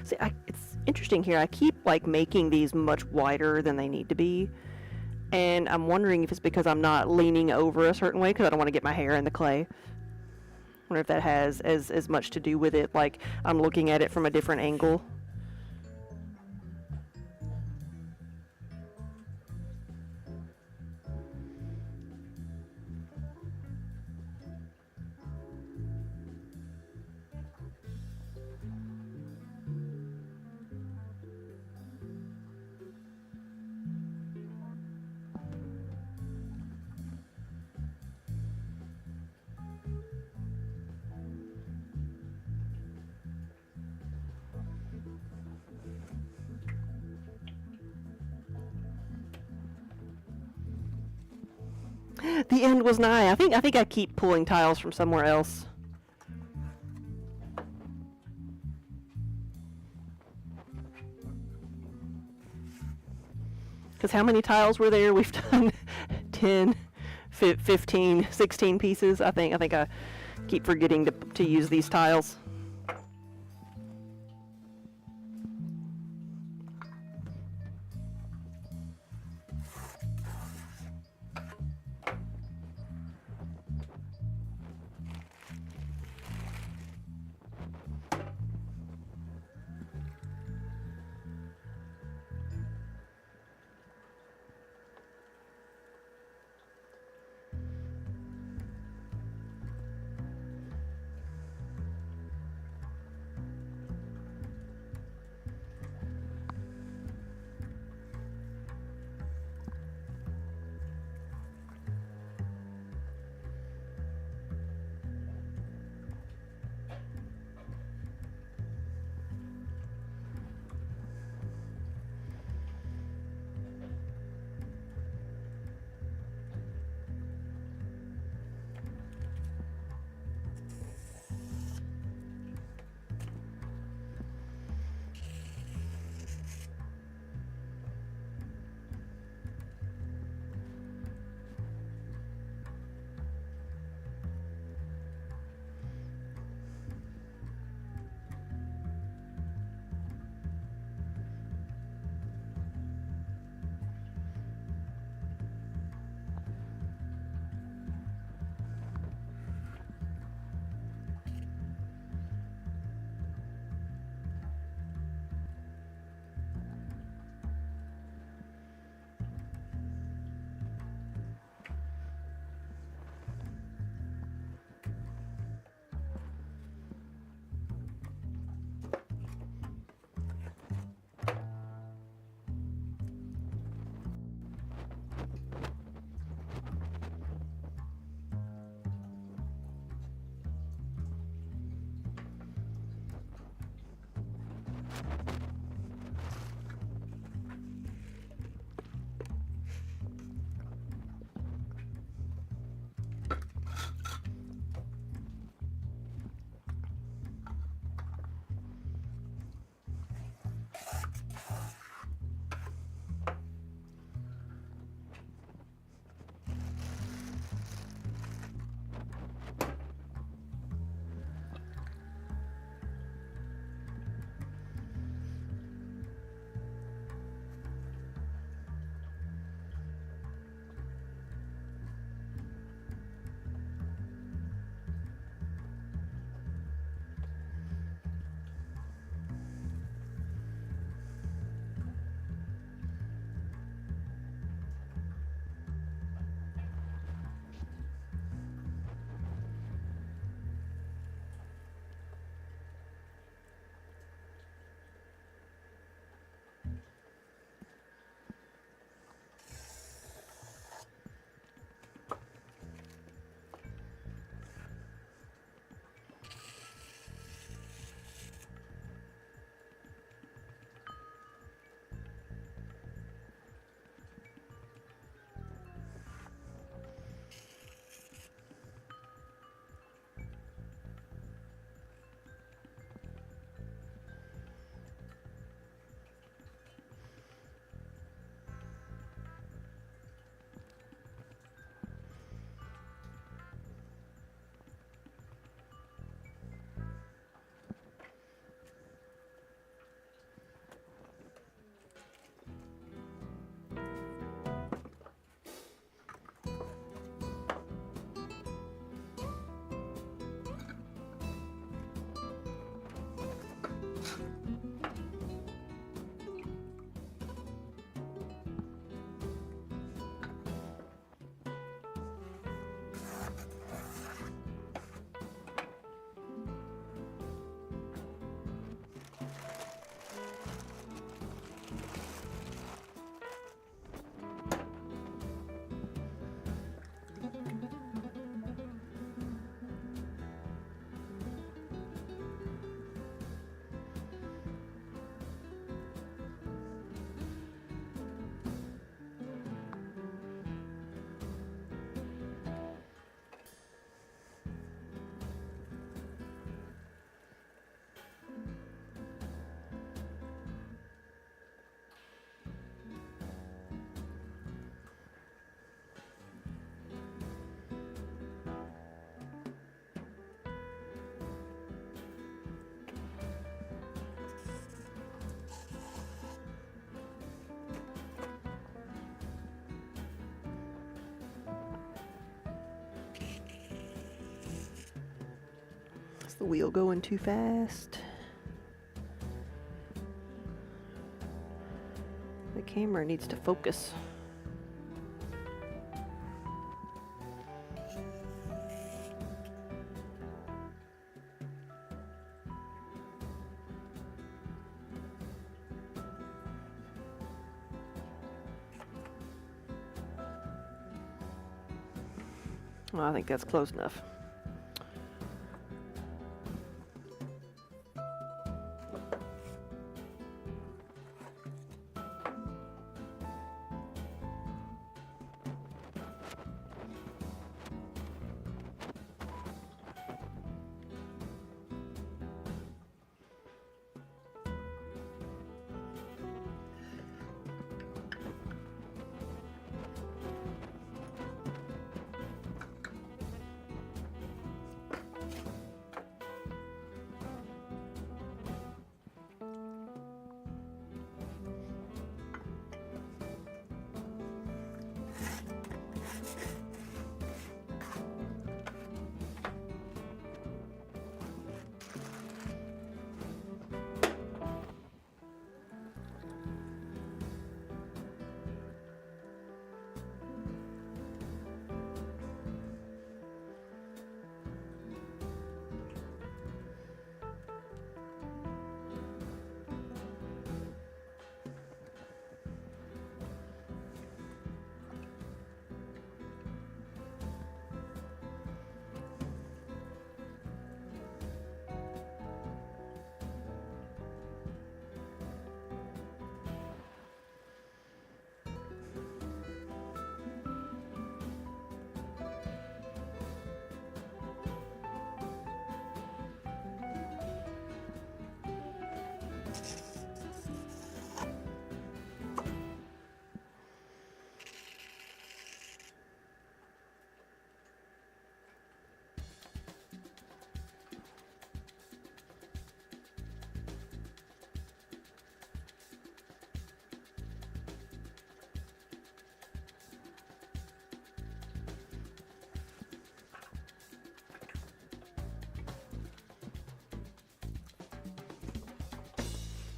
See, it's interesting here. I keep like making these much wider than they need to be, and I'm wondering if it's because I'm not leaning over a certain way because I don't want to get my hair in the clay. I wonder if that has as much to do with it, like I'm looking at it from a different angle. The end was nigh. I think I keep pulling tiles from somewhere else. Because how many tiles were there? We've done 10, 15, 16 pieces. I think I keep forgetting to use these tiles. Is the wheel going too fast? The camera needs to focus. Well, I think that's close enough.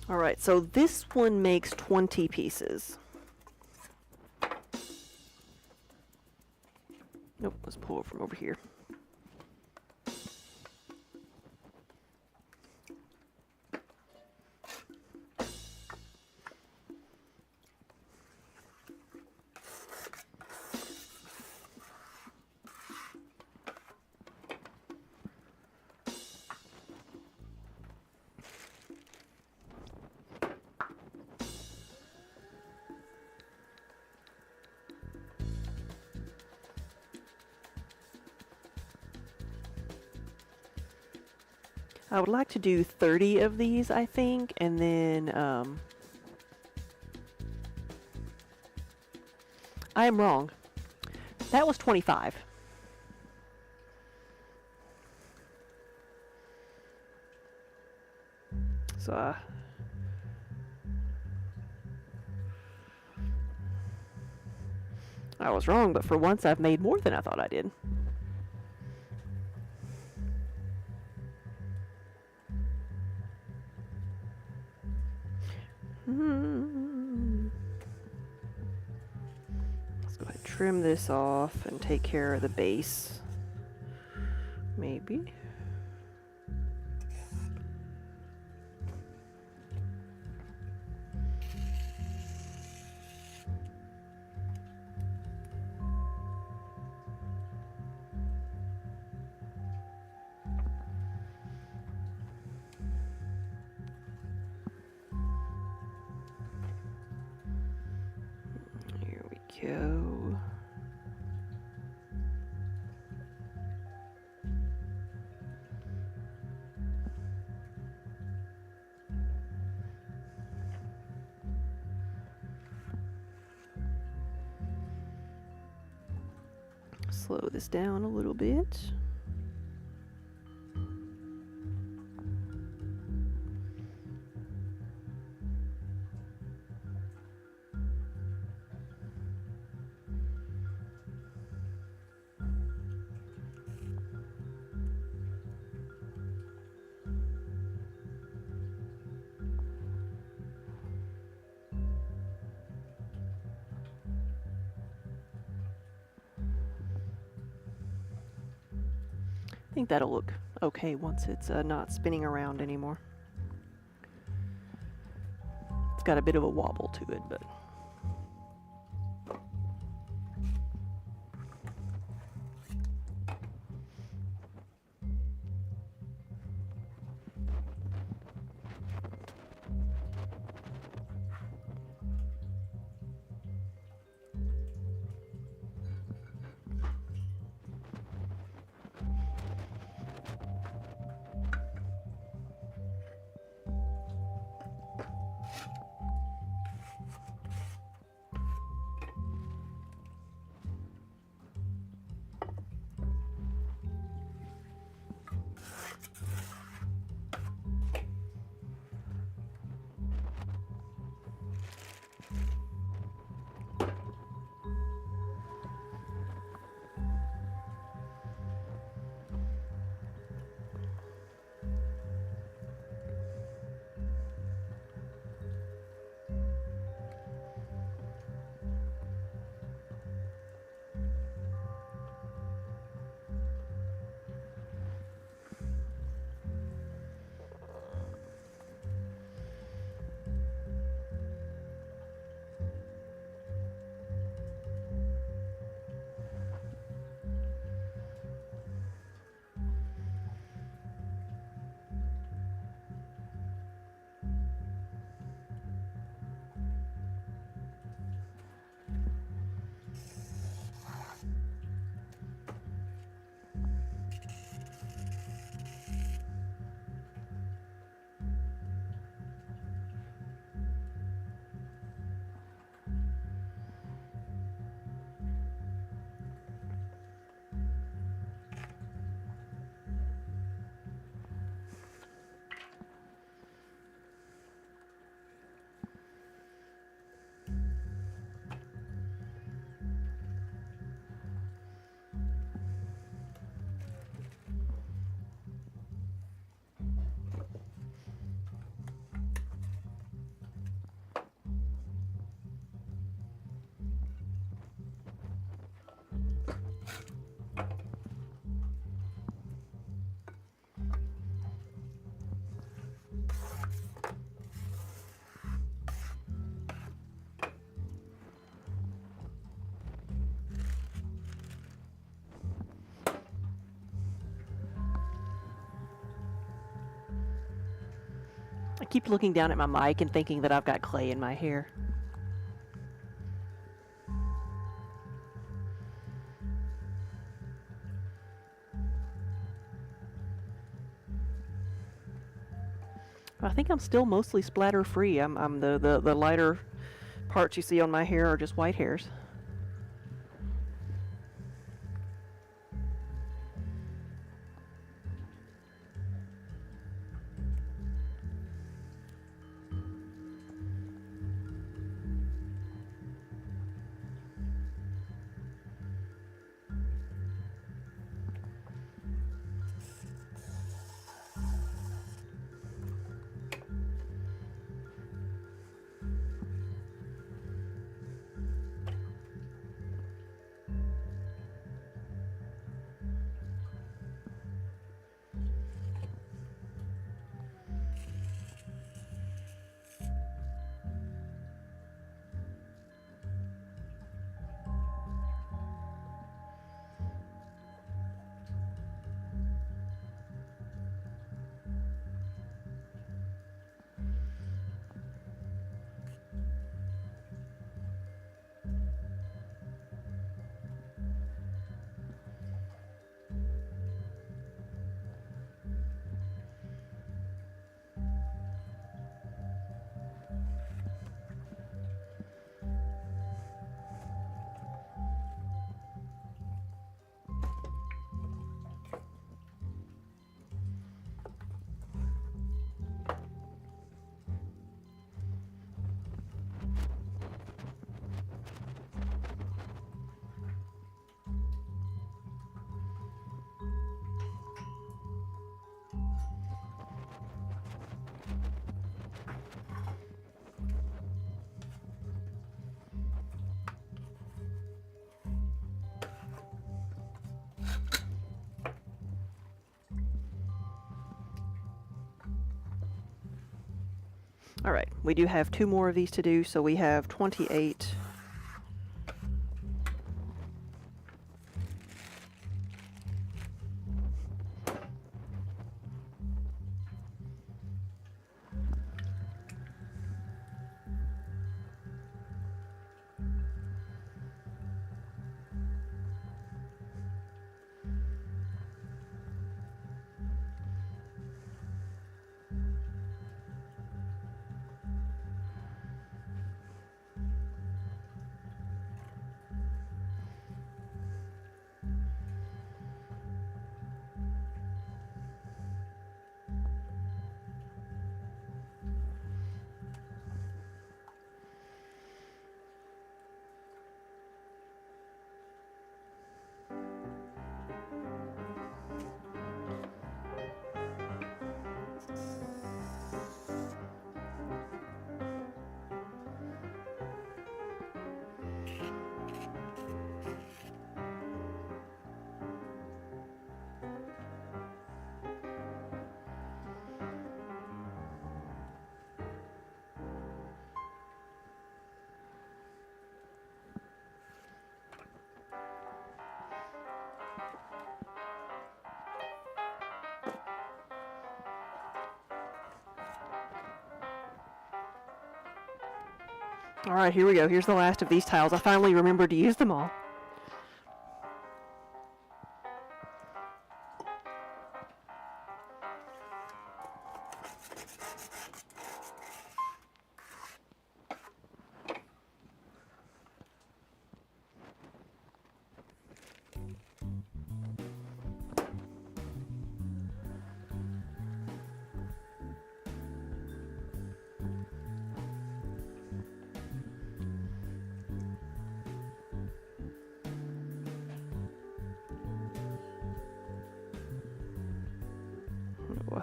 All right, so this one makes 20 pieces. Nope, let's pull it from over here. I would like to do 30 of these, I think, and then I am wrong. That was 25. So I was wrong, but for once I've made more than I thought I did. Let's go ahead and trim this off and take care of the base. Maybe. Here we go. Slow this down a little bit. I think that'll look okay once it's not spinning around anymore. It's got a bit of a wobble to it, but I keep looking down at my mic and thinking that I've got clay in my hair. I think I'm still mostly splatter free. I'm the lighter parts you see on my hair are just white hairs. All right, we do have 2 more of these to do, so we have 28. All right, here we go. Here's the last of these tiles. I finally remembered to use them all.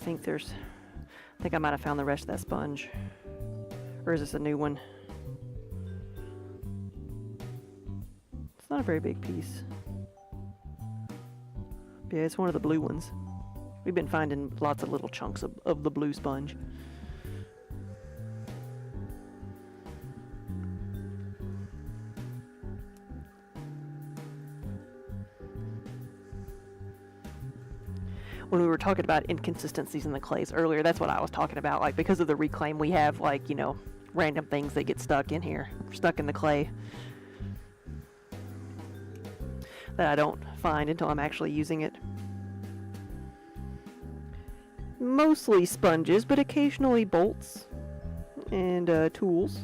I think I might have found the rest of that sponge. Or is this a new one? It's not a very big piece. Yeah, it's one of the blue ones. We've been finding lots of little chunks of the blue sponge. when we were talking about inconsistencies in the clays earlier, that's what I was talking about. Like, because of the reclaim, we have, like, you know, random things that get stuck in here, stuck in the clay, that I don't find until I'm actually using it. Mostly sponges, but occasionally bolts and tools.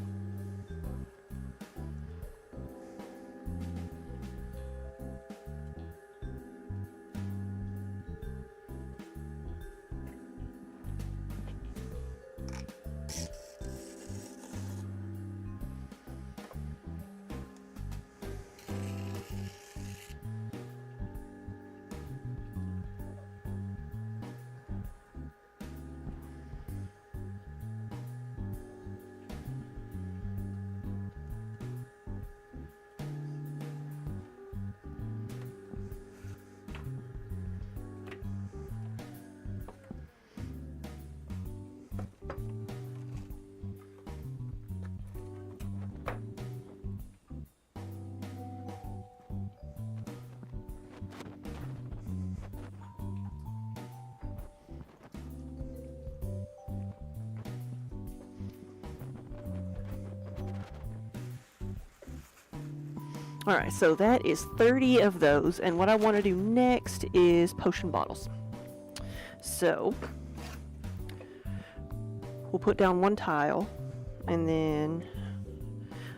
Alright, so that is 30 of those, and what I want to do next is potion bottles. So, we'll put down one tile, and then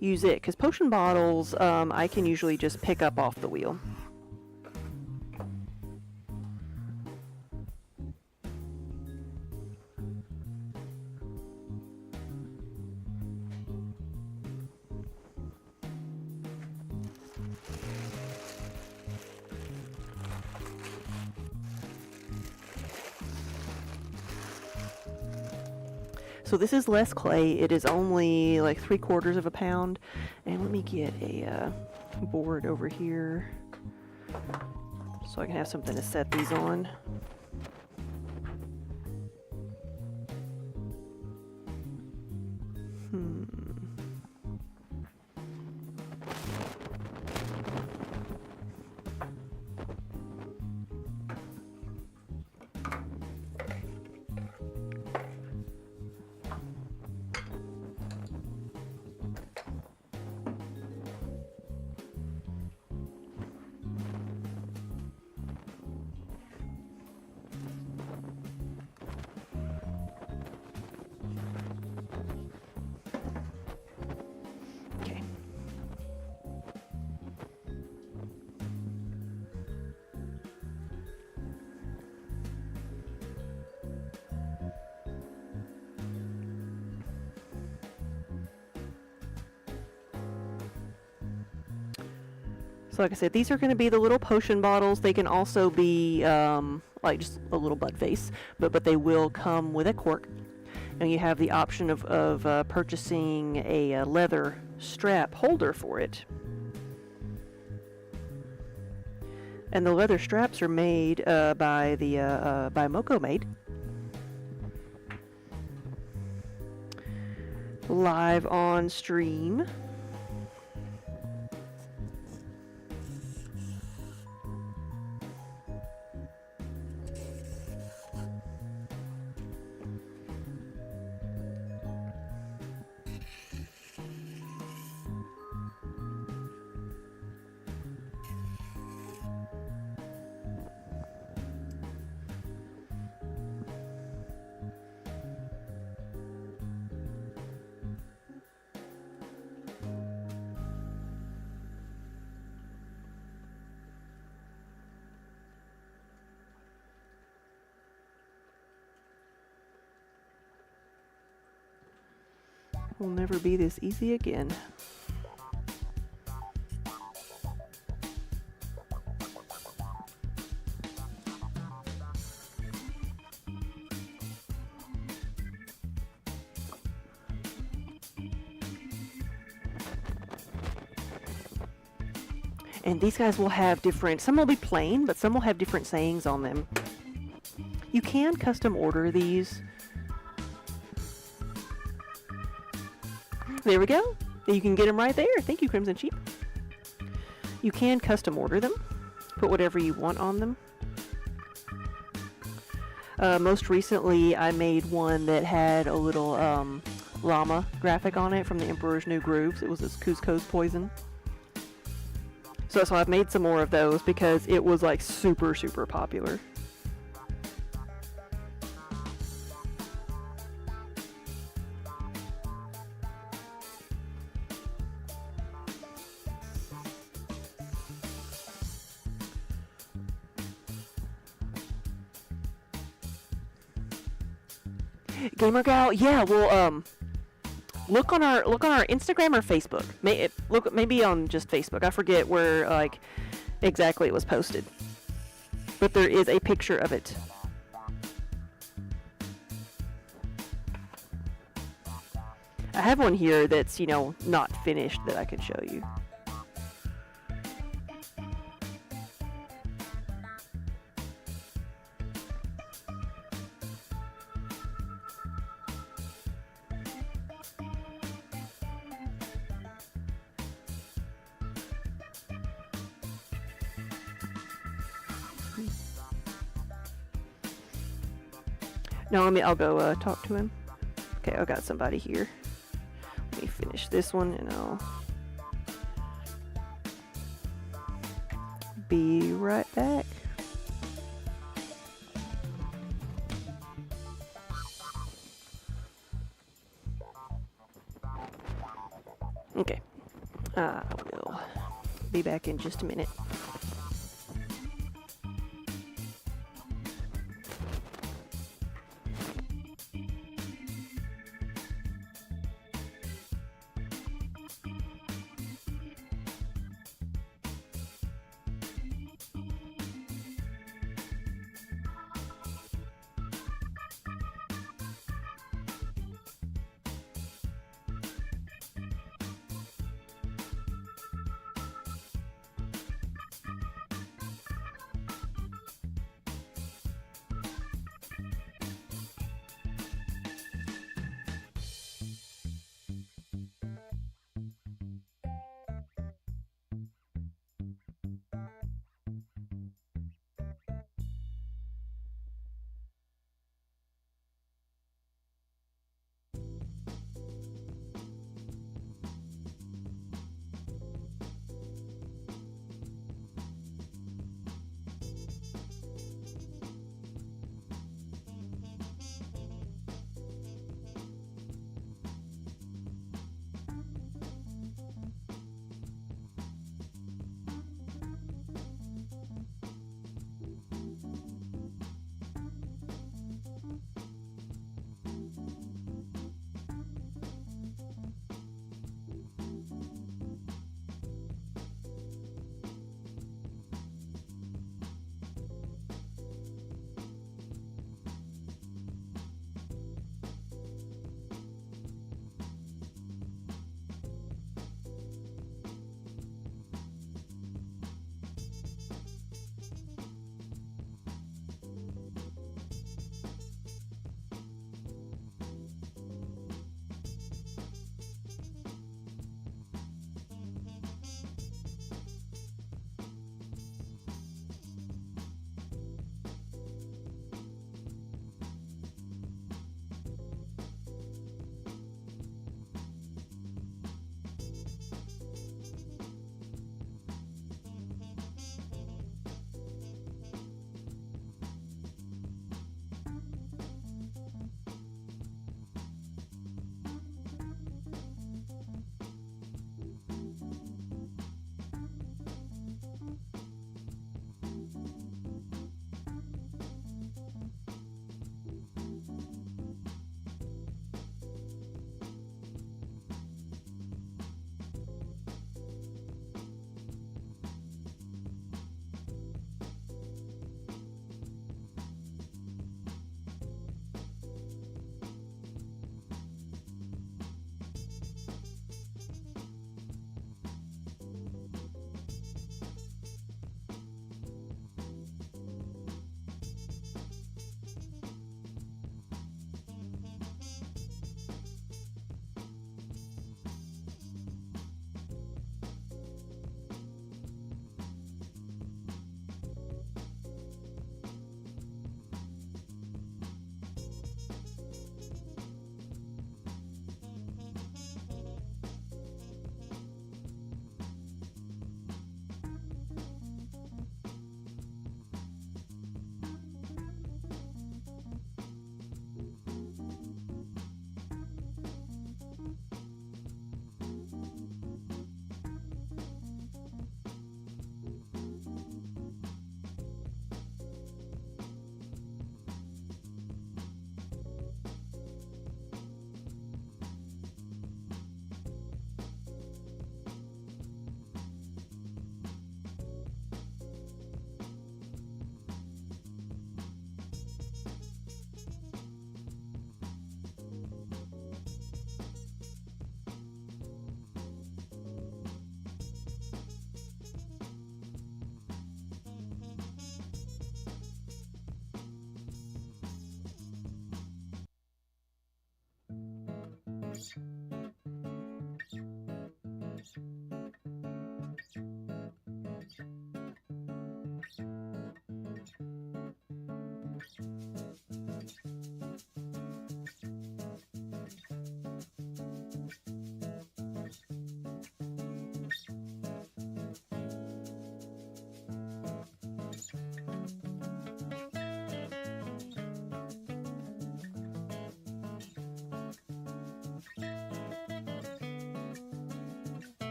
use it, because potion bottles, I can usually just pick up off the wheel. So this is less clay. It is only like 3/4 of a pound. And let me get a board over here so I can have something to set these on. So like I said, these are going to be the little potion bottles. They can also be like just a little bud vase, but they will come with a cork. And you have the option of purchasing a leather strap holder for it. And the leather straps are made by Moco Made. Live on stream. Will never be this easy again. And these guys will have different, some will be plain, but some will have different sayings on them. You can custom order these. There we go. You can get them right there. Thank you, Crimson Sheep. You can custom order them. Put whatever you want on them. Most recently, I made one that had a little llama graphic on it from the Emperor's New Grooves. It was this Cusco's Poison. So I've made some more of those because it was like super, super popular. Gamer Gal, yeah. Well, look on our Instagram or Facebook. Look maybe on just Facebook. I forget where like exactly it was posted, but there is a picture of it. I have one here that's not finished that I can show you. No, I'll go talk to him. Okay, I got somebody here. Let me finish this one and I'll be right back. Okay, I will be back in just a minute.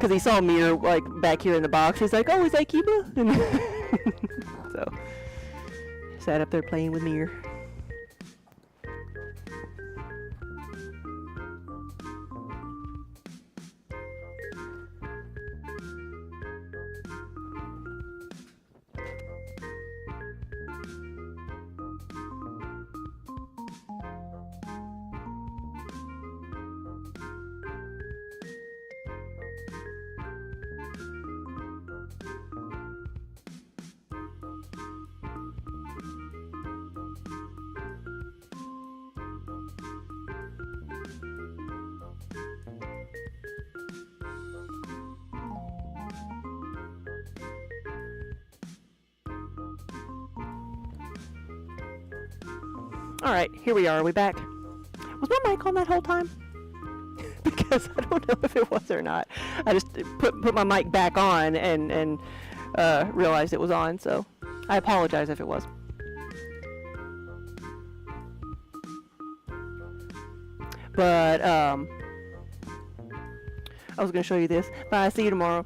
because he saw Mir like back here in the box. He's like, "Oh, is that Kiba?" So sat up there playing with Mir. All right, here we are. Are we back? Was my mic on that whole time? Because I don't know if it was or not. I just put my mic back on and realized it was on, so I apologize if it was. But I was going to show you this. Bye, see you tomorrow.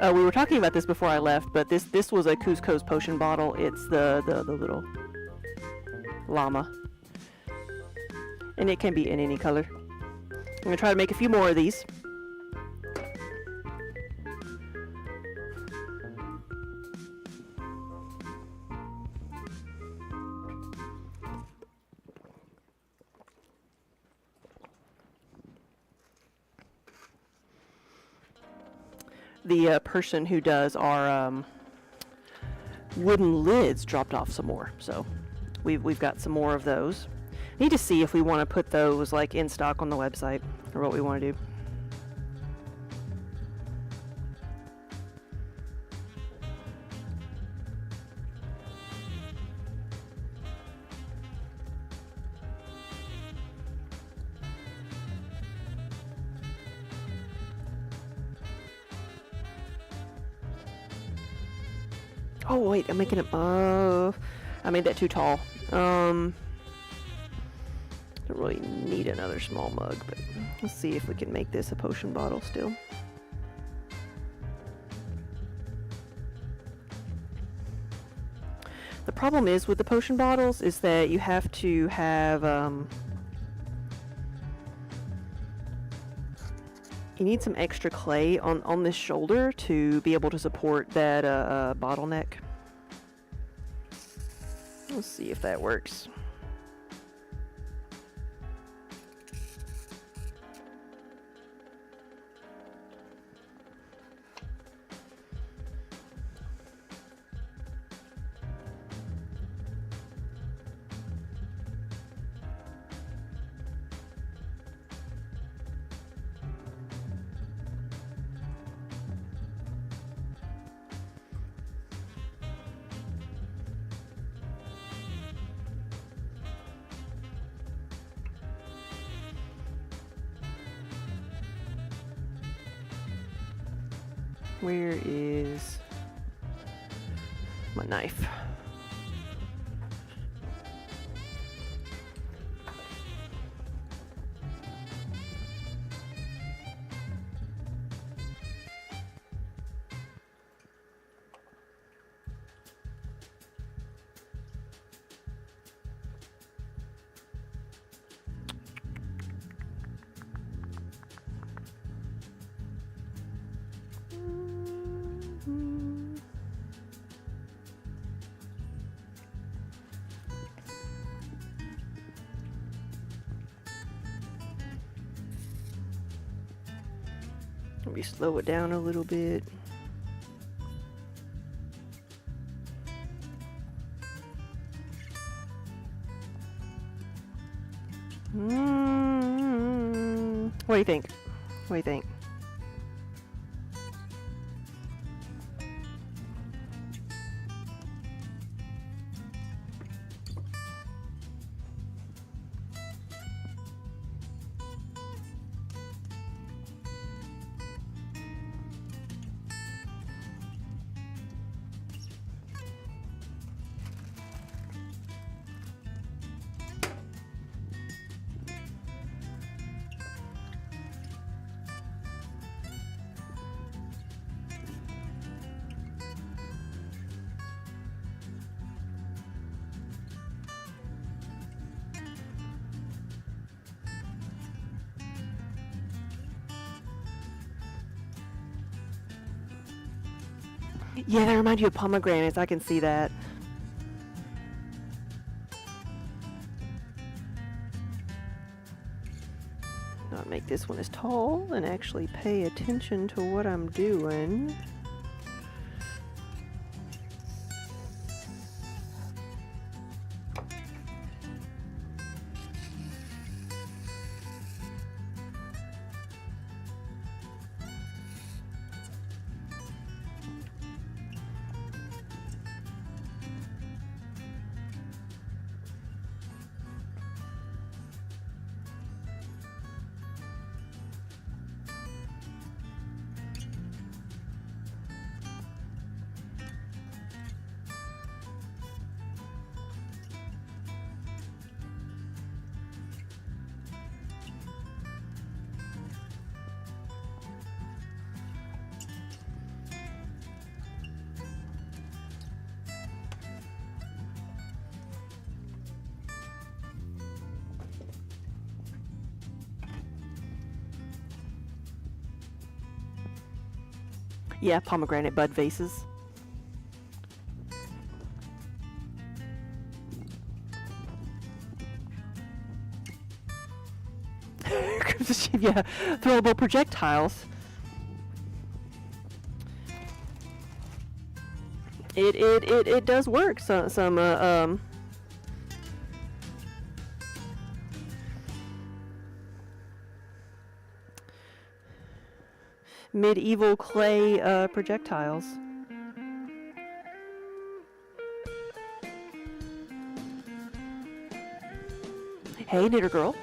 We were talking about this before I left, but this was a Cusco's potion bottle. It's the little llama, and it can be in any color. I'm gonna try to make a few more of these. The person who does our wooden lids dropped off some more, so we've got some more of those. Need to see if we want to put those like in stock on the website or what we want to do. Oh wait, I'm making it. I made that too tall. Don't really need another small mug, but let's see if we can make this a potion bottle still. The problem is with the potion bottles is that you have to have you need some extra clay on this shoulder to be able to support that bottleneck. Let's see if that works. Where is my knife? Maybe slow it down a little bit. What do you think? What do you think? Yeah, they remind you of pomegranates. I can see that. Not make this one as tall and actually pay attention to what I'm doing. Yeah, pomegranate bud vases. Yeah, throwable projectiles. It does work. Some medieval clay projectiles. Hey, knitter girl.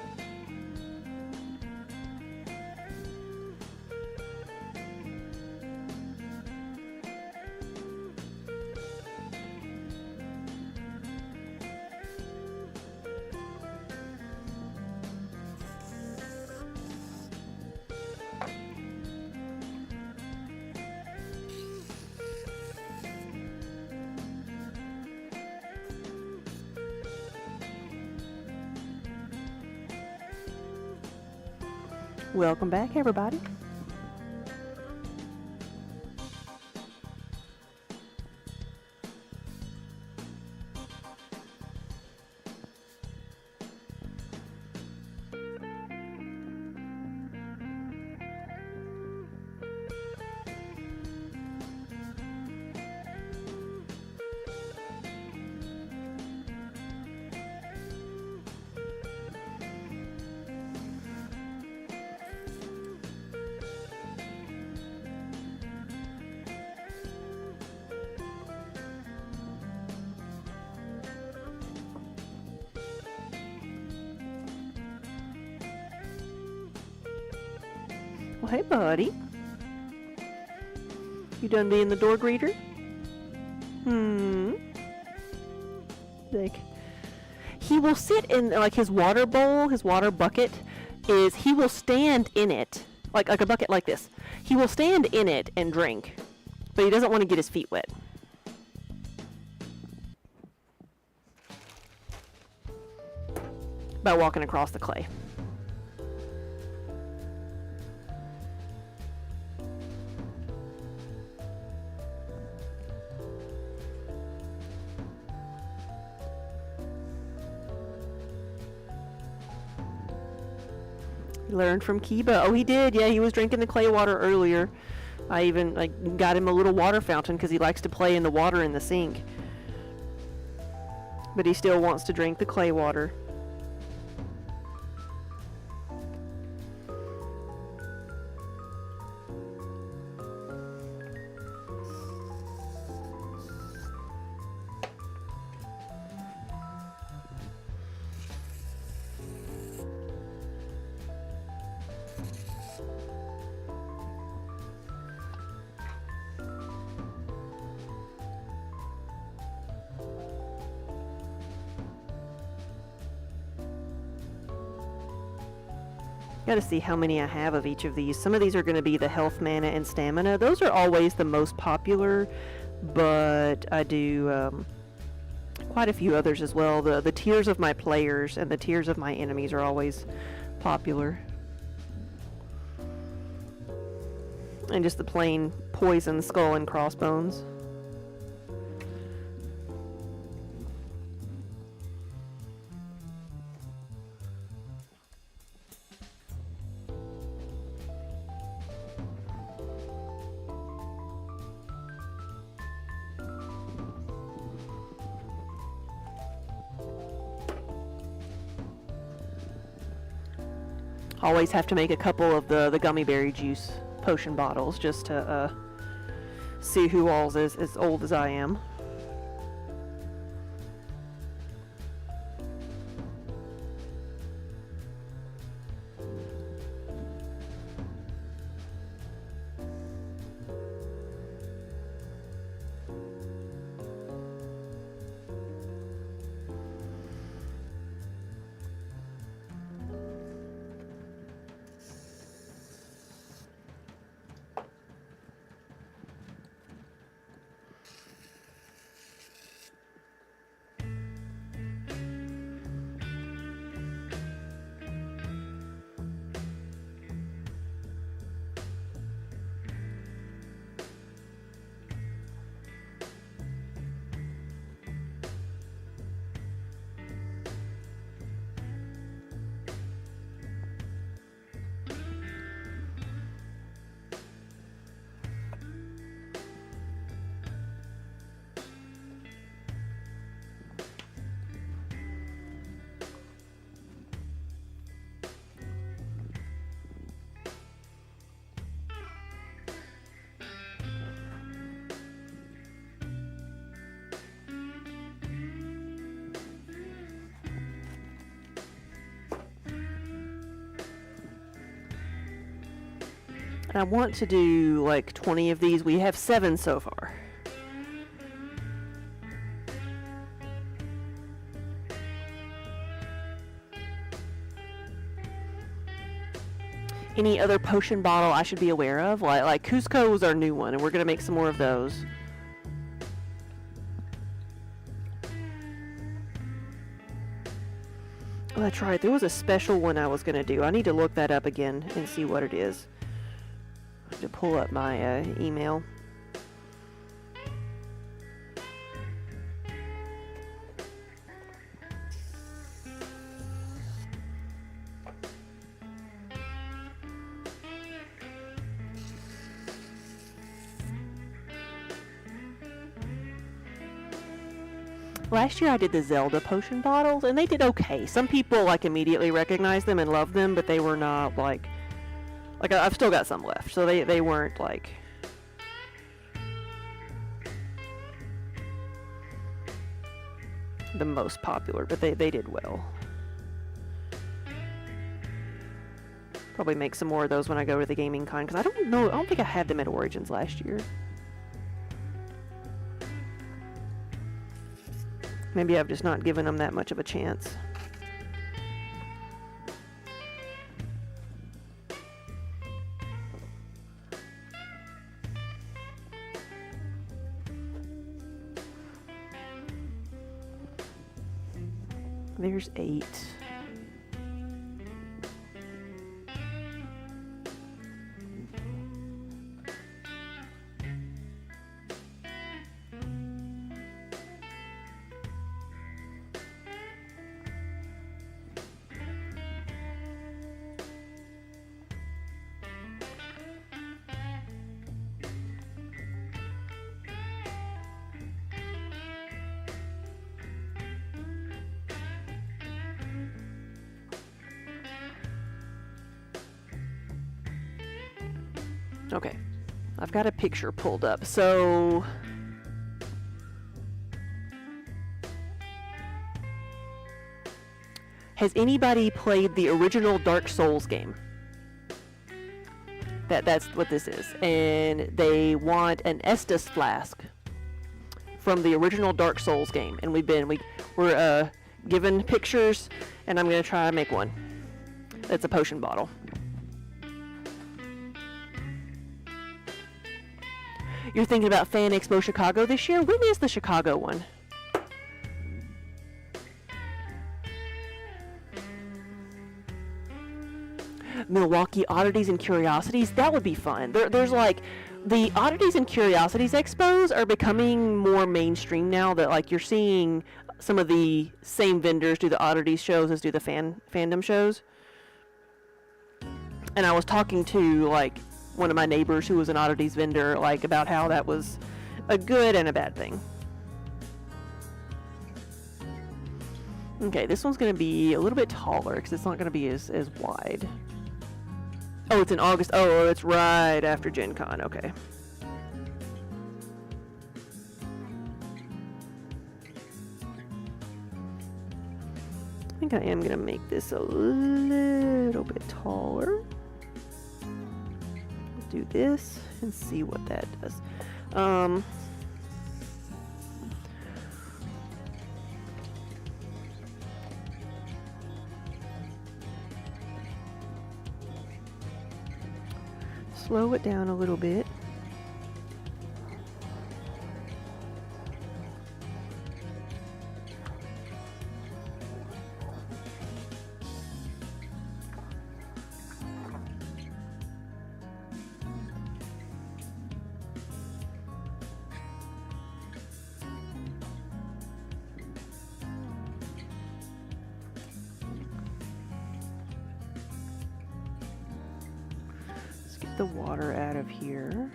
Welcome back, everybody. Well, hey, buddy. You done being the door greeter? Like, he will sit in, like, his water bowl, his water bucket, he will stand in it, like a bucket like this. He will stand in it and drink, but he doesn't want to get his feet wet. By walking across the clay. He learned from Kiba. Oh, he did. Yeah, he was drinking the clay water earlier. I even got him a little water fountain because he likes to play in the water in the sink. But he still wants to drink the clay water. Gotta see how many I have of each of these. Some of these are going to be the health, mana, and stamina. Those are always the most popular, but I do quite a few others as well. The tiers of my players and the tiers of my enemies are always popular. And just the plain poison skull and crossbones. Always have to make a couple of the gummy berry juice potion bottles just to see who all's as old as I am. I want to do like 20 of these. We have 7 so far. Any other potion bottle I should be aware of? Like Cusco is our new one, and we're going to make some more of those. Oh, that's right. There was a special one I was going to do. I need to look that up again and see what it is. I have to pull up my email. Last year I did the Zelda potion bottles, and they did okay. Some people like immediately recognized them and loved them, but they were not like I've still got some left, so they weren't like the most popular, but they did well. Probably make some more of those when I go to the gaming con, because I don't think I had them at Origins last year. Maybe I've just not given them that much of a chance. There's 8. Okay, I've got a picture pulled up. So has anybody played the original Dark Souls game? That's what this is. And they want an Estus flask from the original Dark Souls game. And we're given pictures, and I'm going to try to make one. It's a potion bottle. You're thinking about Fan Expo Chicago this year? When is the Chicago one? Milwaukee Oddities and Curiosities? That would be fun. There's like, the Oddities and Curiosities expos are becoming more mainstream now, that like you're seeing some of the same vendors do the Oddities shows as do the fandom shows. And I was talking to like one of my neighbors who was an Oddities vendor, like about how that was a good and a bad thing. Okay, this one's going to be a little bit taller because it's not going to be as wide. Oh, it's in August. Oh, it's right after Gen Con. Okay. I think I am going to make this a little bit taller. Do this and see what that does. Slow it down a little bit. The water out of here.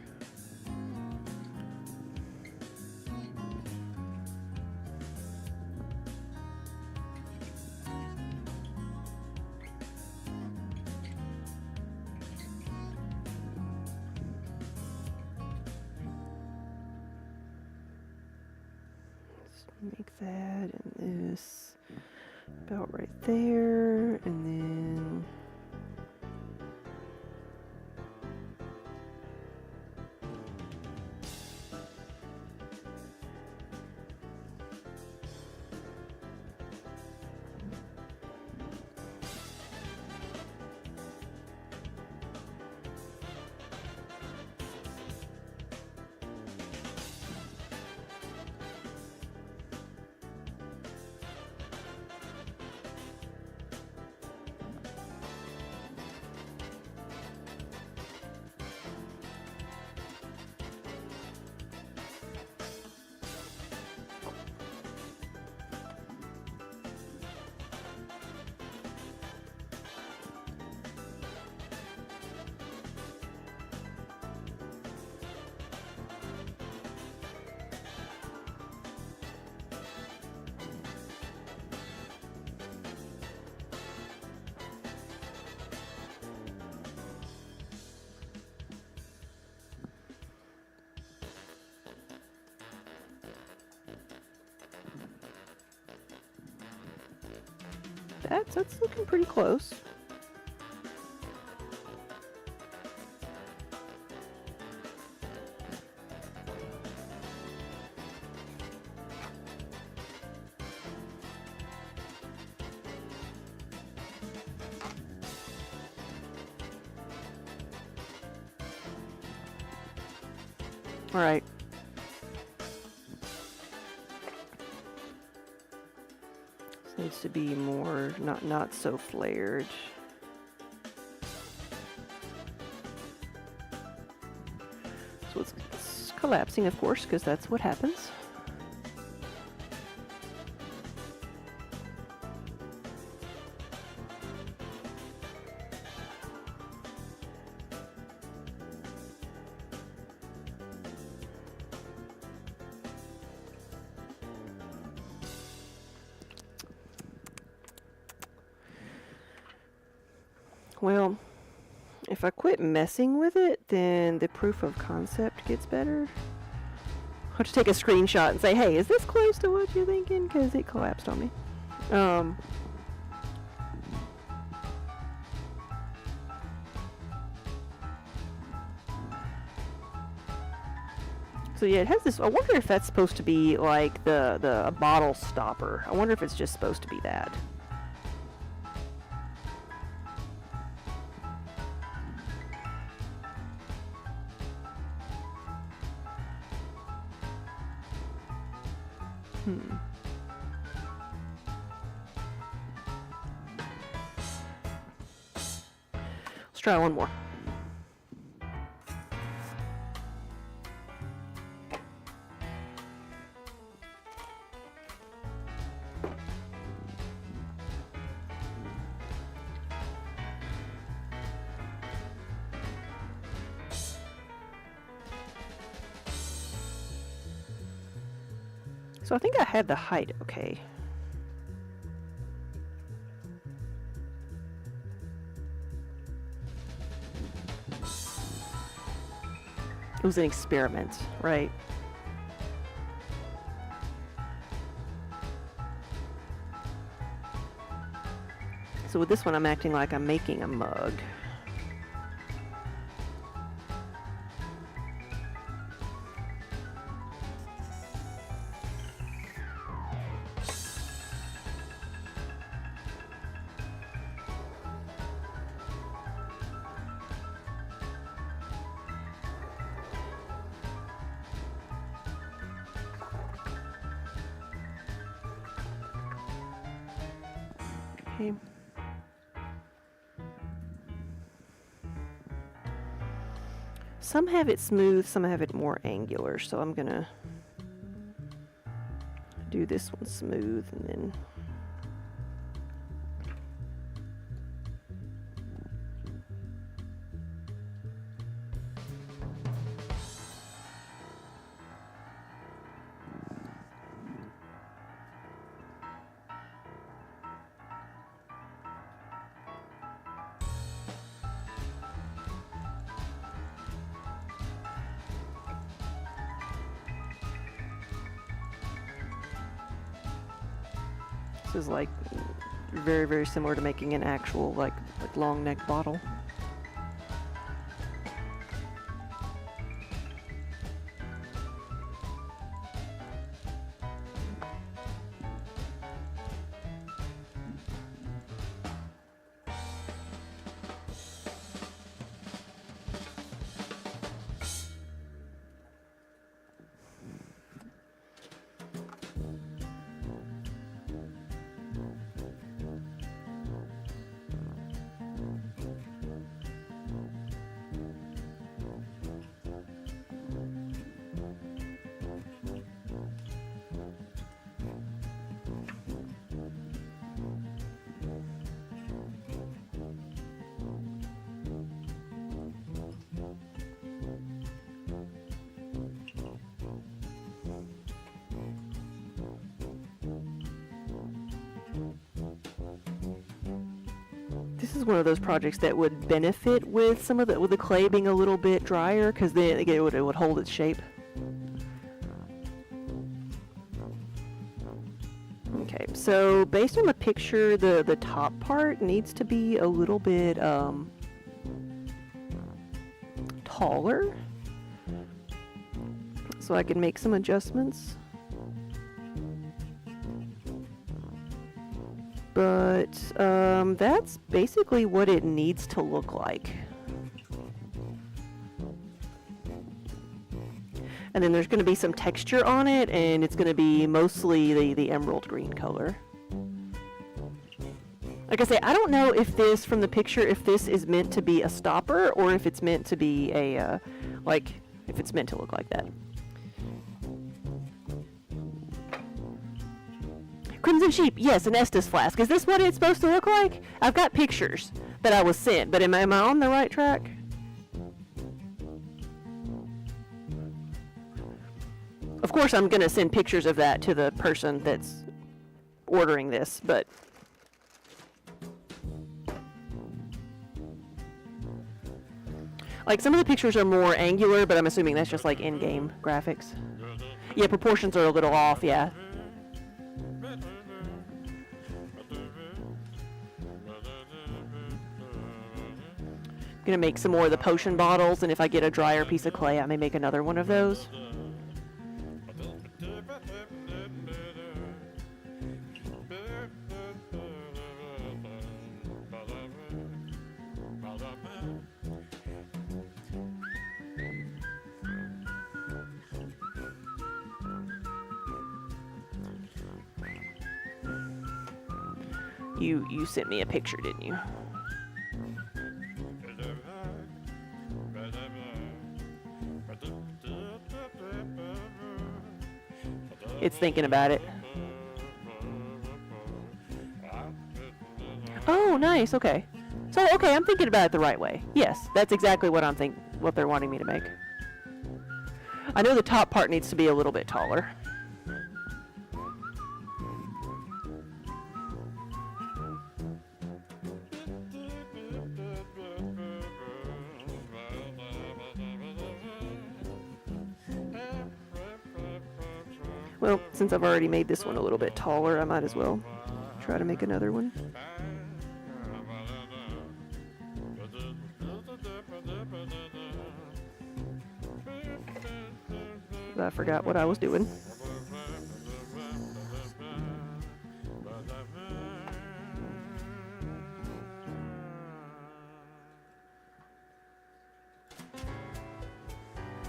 Let's make that and this about right there, and then that's looking pretty close. All right. This needs to be more, not so flared. So it's collapsing, of course, because that's what happens. Well, if I quit messing with it, then the proof of concept gets better. I'll just take a screenshot and say, hey, is this close to what you're thinking? Because it collapsed on me. So yeah, it has this, I wonder if that's supposed to be like the bottle stopper. I wonder if it's just supposed to be that. Let's try one more. So I think I had the height okay. It was an experiment, right? So with this one, I'm acting like I'm making a mug. Okay. Some have it smooth, some have it more angular, so I'm gonna do this one smooth and then this is like very, very similar to making an actual like long neck bottle. This is one of those projects that would benefit with some of with the clay being a little bit drier, because then it would hold its shape. Okay, so based on the picture, the top part needs to be a little bit taller, so I can make some adjustments. But that's basically what it needs to look like. And then there's going to be some texture on it, and it's going to be mostly the emerald green color. Like I say, I don't know if this, from the picture, if this is meant to be a stopper or if it's meant to be a, if it's meant to look like that. Crimson Sheep, yes, an Estes flask. Is this what it's supposed to look like? I've got pictures that I was sent, but am I on the right track? Of course, I'm going to send pictures of that to the person that's ordering this, but... Like, some of the pictures are more angular, but I'm assuming that's just like in-game graphics. Yeah, proportions are a little off, yeah. Gonna make some more of the potion bottles, and if I get a drier piece of clay, I may make another one of those. You sent me a picture, didn't you? It's thinking about it. Oh, nice. Okay. So, okay, I'm thinking about it the right way. Yes, that's exactly what what they're wanting me to make. I know the top part needs to be a little bit taller. Well, since I've already made this one a little bit taller, I might as well try to make another one. I forgot what I was doing.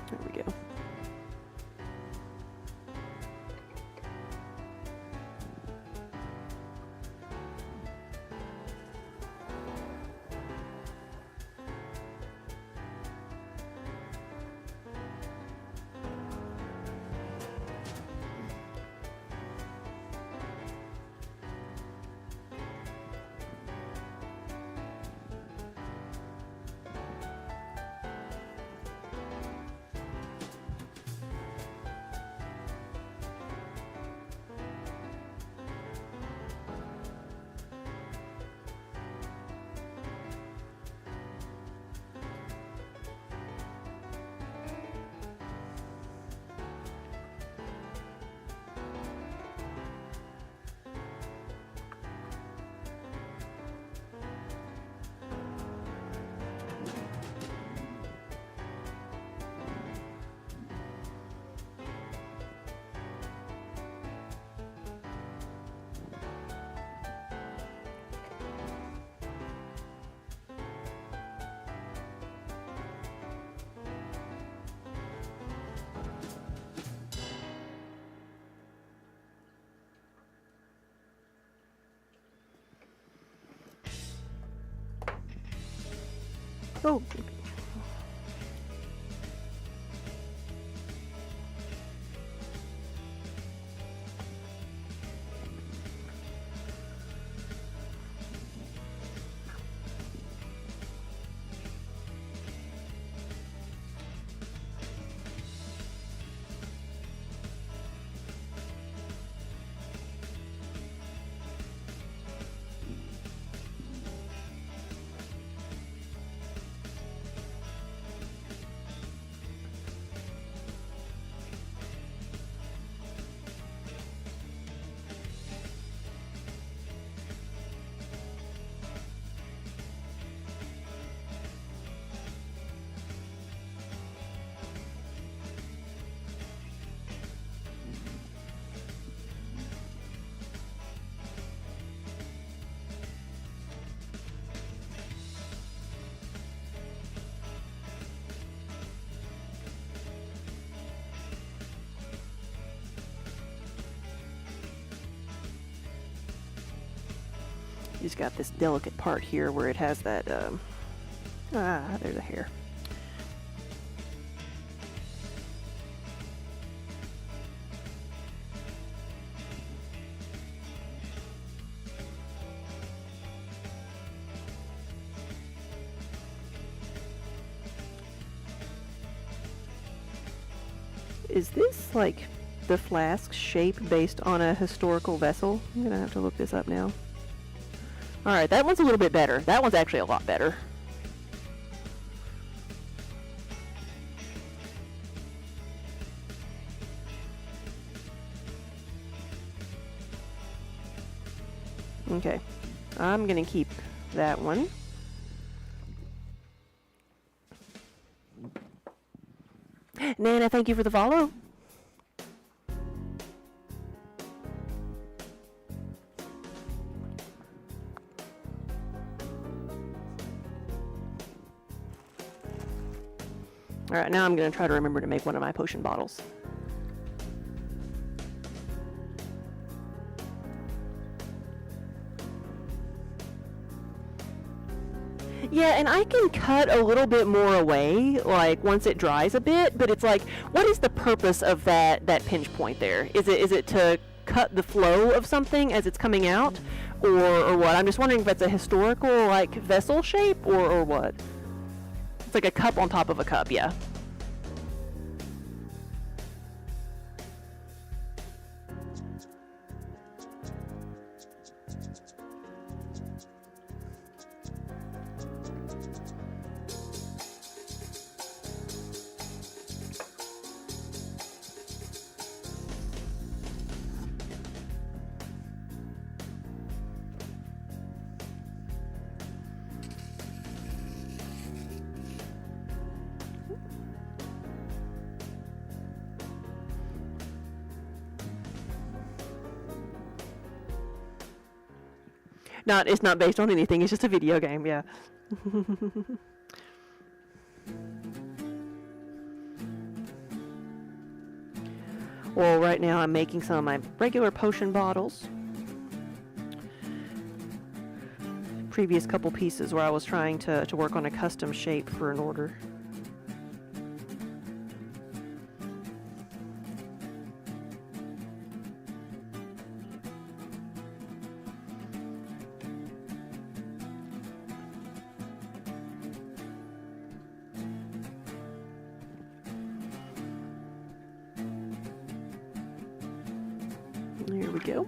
There we go. Oh. He's got this delicate part here where it has that, there's a hair. Is this like the flask shape based on a historical vessel? I'm gonna have to look this up now. Alright, that one's a little bit better. That one's actually a lot better. Okay, I'm gonna keep that one. Nana, thank you for the follow. Alright, now I'm going to try to remember to make one of my potion bottles. Yeah, and I can cut a little bit more away, like, once it dries a bit, but it's like, what is the purpose of that pinch point there? Is it to cut the flow of something as it's coming out, or what? I'm just wondering if that's a historical, like, vessel shape, or what? It's like a cup on top of a cup, yeah. It's not based on anything. It's just a video game. Yeah. Well, right now I'm making some of my regular potion bottles. Previous couple pieces where I was trying to work on a custom shape for an order. There we go.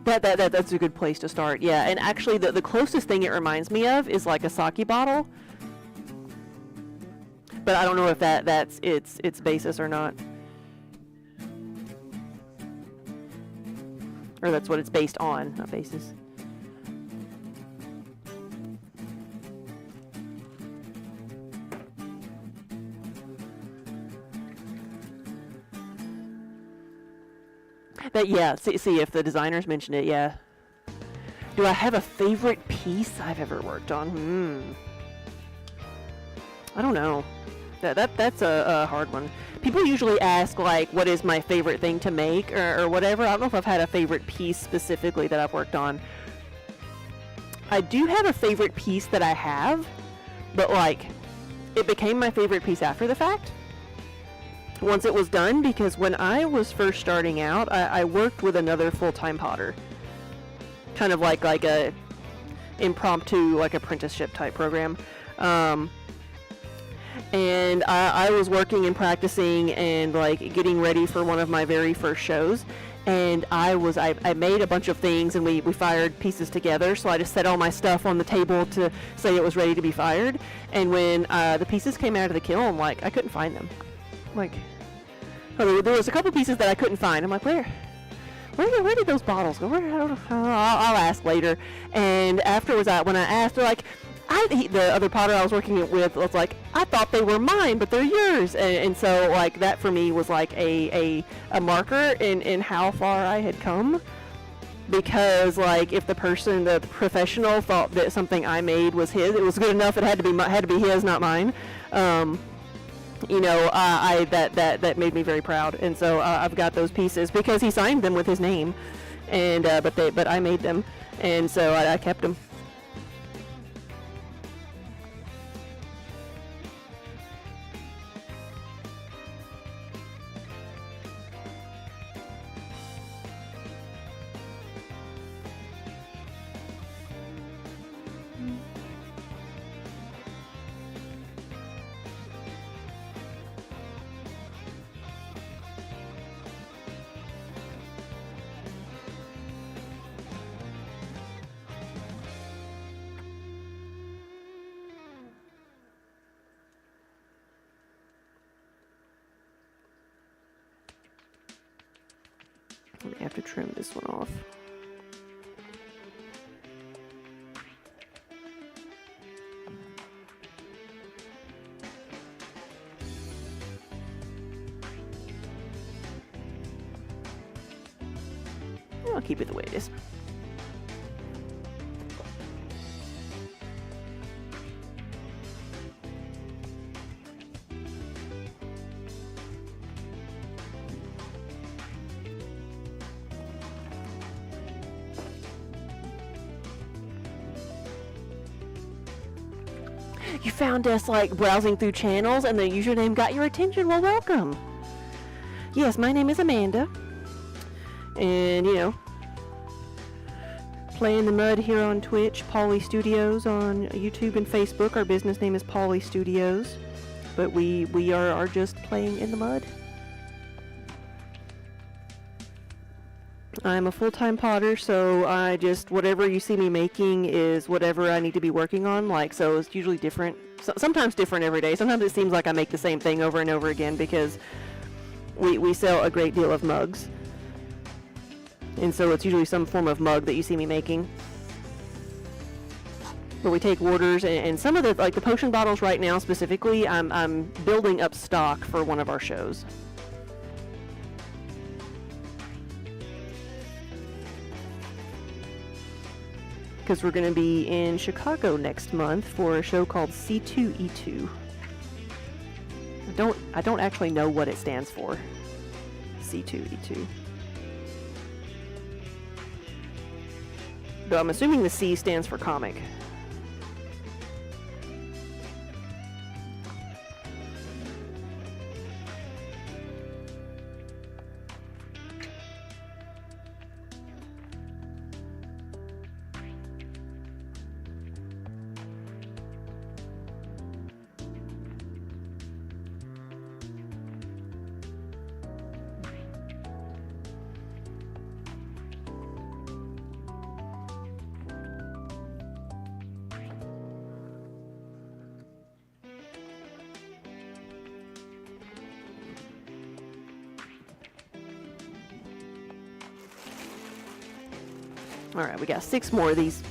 That's a good place to start. Yeah, and actually the closest thing it reminds me of is like a sake bottle. But I don't know if that's its basis or not. Or that's what it's based on, not basis. But yeah, see if the designers mentioned it, yeah. Do I have a favorite piece I've ever worked on? I don't know. That's a hard one. People usually ask, like, what is my favorite thing to make, or whatever. I don't know if I've had a favorite piece specifically that I've worked on. I do have a favorite piece that I have, but, like, it became my favorite piece after the fact. Once it was done, because when I was first starting out, I worked with another full-time potter. Kind of like a impromptu, like, apprenticeship type program. And I was working and practicing and, like, getting ready for one of my very first shows. And I made a bunch of things, and we fired pieces together, so I just set all my stuff on the table to say it was ready to be fired. And when the pieces came out of the kiln, like, I couldn't find them. Like, oh, there was a couple pieces that I couldn't find. I'm like, where did those bottles go? I'll ask later. And afterwards, when I asked, they're like, the other potter I was working with was like, I thought they were mine, but they're yours. And so, like, that for me was like a marker in how far I had come. Because, like, if the professional thought that something I made was his, it was good enough. It had to be his, not mine. You know, that made me very proud, and so I've got those pieces because he signed them with his name, and but I made them, and so I kept them. I have to trim this one off. I'll keep it the way it is. You found us, like, browsing through channels and the username got your attention. Well, welcome. Yes, my name is Amanda. And, you know, Play in the Mud here on Twitch, Polly Studios on YouTube and Facebook. Our business name is Polly Studios. But we are just playing in the mud. I'm a full-time potter, so I just, whatever you see me making is whatever I need to be working on. Like, so it's usually different, sometimes different every day. Sometimes it seems like I make the same thing over and over again because we sell a great deal of mugs. And so it's usually some form of mug that you see me making. But we take orders, and some of the, like the potion bottles right now specifically, I'm building up stock for one of our shows. Because we're going to be in Chicago next month for a show called C2E2. I don't actually know what it stands for. C2E2. But I'm assuming the C stands for comic. Alright, we got 6 more of these.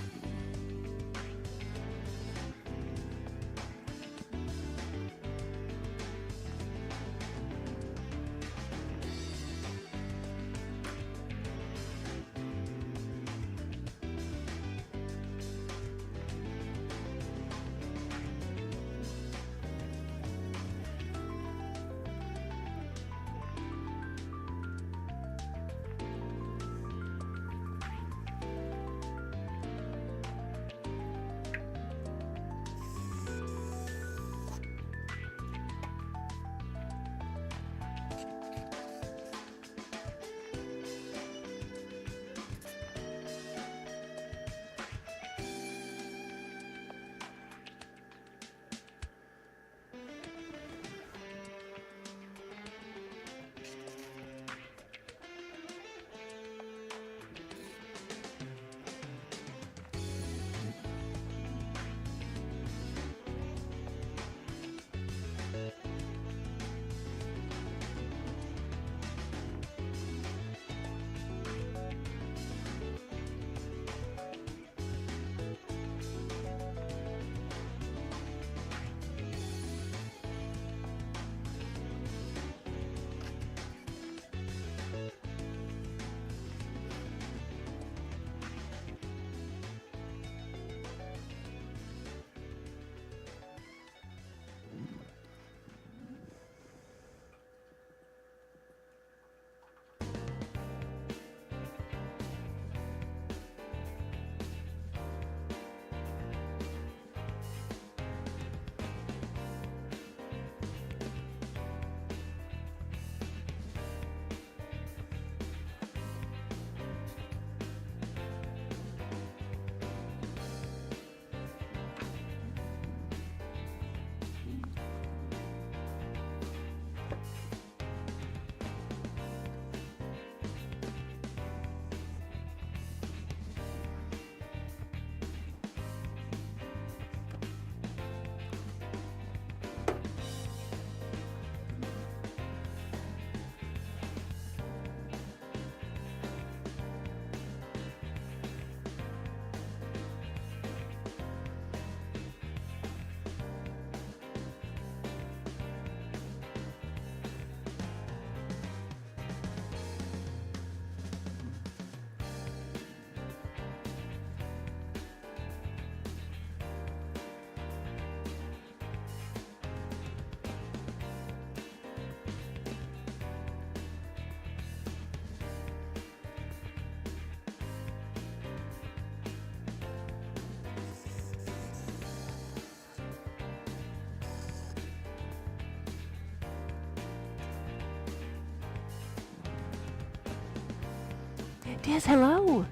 Des, hello.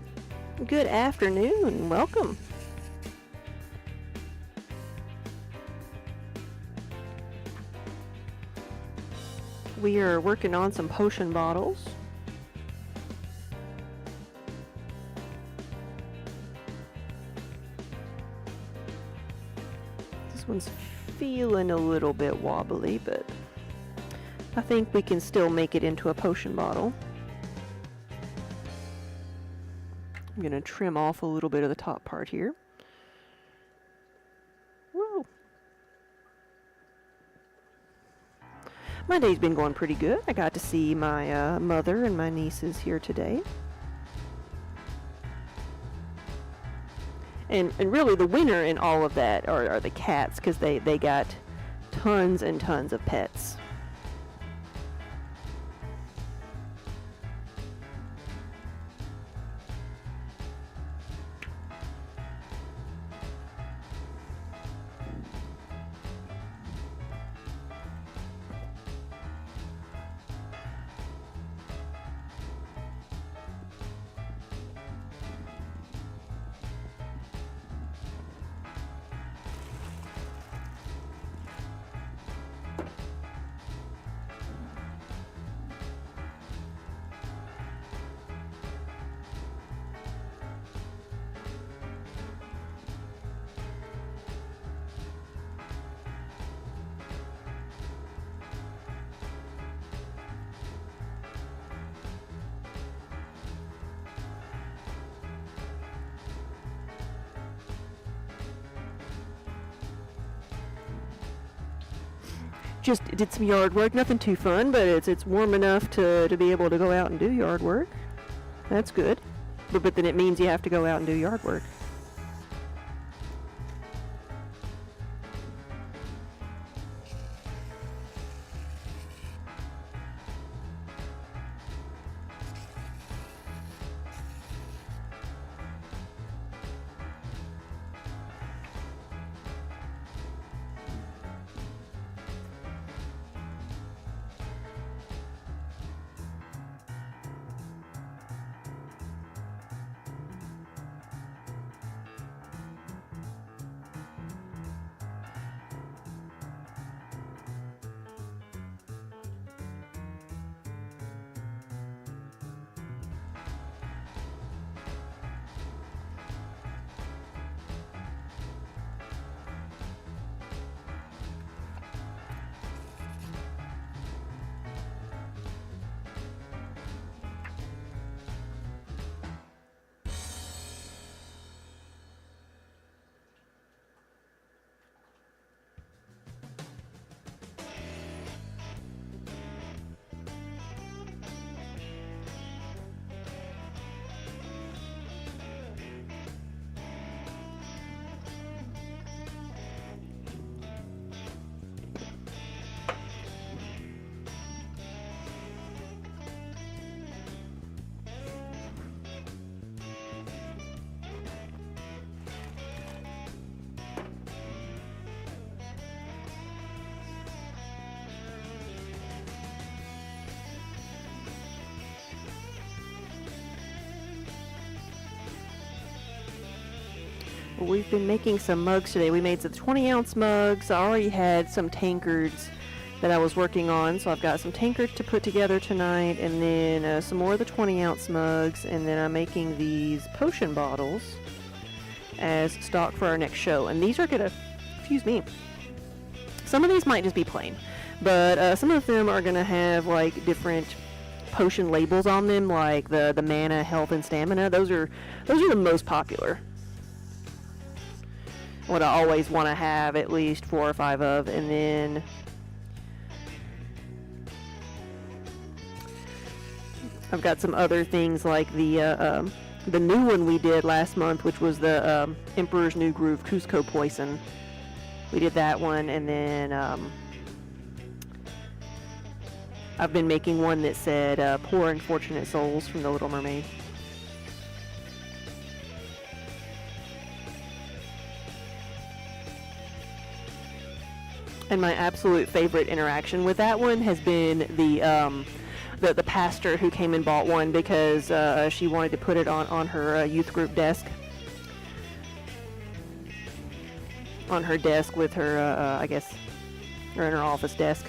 Good afternoon. Welcome. We are working on some potion bottles. This one's feeling a little bit wobbly, but I think we can still make it into a potion bottle. I'm going to trim off a little bit of the top part here. My day's been going pretty good. I got to see my mother and my nieces here today. And really the winner in all of that are the cats, because they got tons and tons of pets. Just did some yard work, nothing too fun, but it's warm enough to be able to go out and do yard work. That's good. But then it means you have to go out and do yard work. We've been making some mugs today. We made some 20-ounce mugs. I already had some tankards that I was working on, so I've got some tankards to put together tonight, and then some more of the 20-ounce mugs, and then I'm making these potion bottles as stock for our next show. And these are gonna, excuse me, some of these might just be plain, but some of them are gonna have like different potion labels on them, like the mana, health, and stamina. Those are the most popular. What I always want to have at least 4 or 5 of. And then I've got some other things like the new one we did last month, which was the Emperor's New Groove Cusco Poison. We did that one, and then I've been making one that said Poor Unfortunate Souls from The Little Mermaid. And my absolute favorite interaction with that one has been the pastor who came and bought one because she wanted to put it on her youth group desk. On her desk with her, I guess, or in her office desk.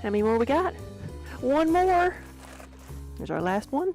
How many more we got? One more. Here's our last one.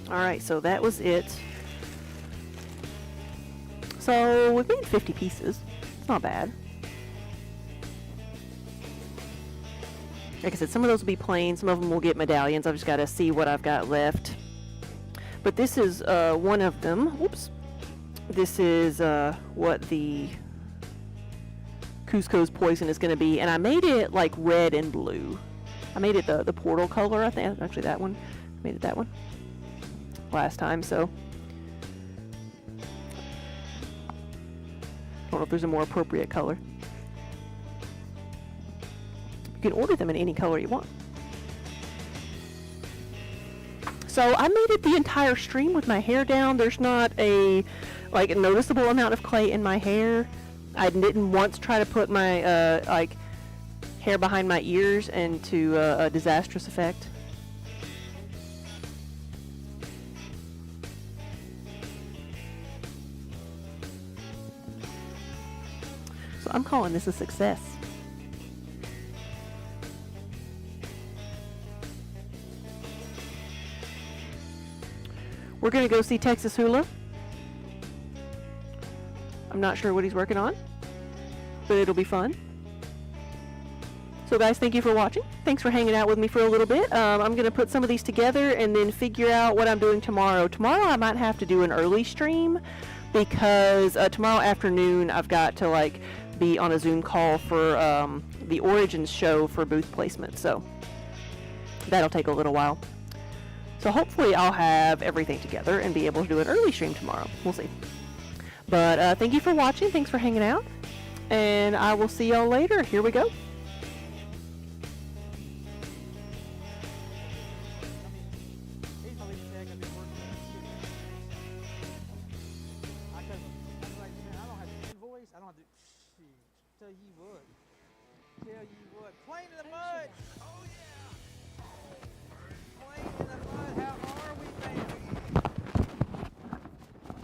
Alright, so that was it. So we've made 50 pieces. It's not bad. Like I said, some of those will be plain, some of them will get medallions. I've just got to see what I've got left. But this is one of them. Whoops. This is what the Cusco's poison is going to be. And I made it like red and blue. I made it the portal color, I think. Actually, that one. I made it that one last time, so I don't know if there's a more appropriate color. You can order them in any color you want. So I made it the entire stream with my hair down. There's not a like noticeable amount of clay in my hair. I didn't once try to put my like hair behind my ears and to a disastrous effect. So I'm calling this a success. We're going to go see Texas Hula. I'm not sure what he's working on, but it'll be fun. So guys, thank you for watching. Thanks for hanging out with me for a little bit. I'm going to put some of these together and then figure out what I'm doing tomorrow. Tomorrow I might have to do an early stream because tomorrow afternoon I've got to like be on a Zoom call for the Origins show for booth placement. So that'll take a little while. So hopefully I'll have everything together and be able to do an early stream tomorrow. We'll see. But thank you for watching. Thanks for hanging out. And I will see y'all later. Here we go. Playing in the mud. Oh yeah. Playing in the mud. How are we, baby?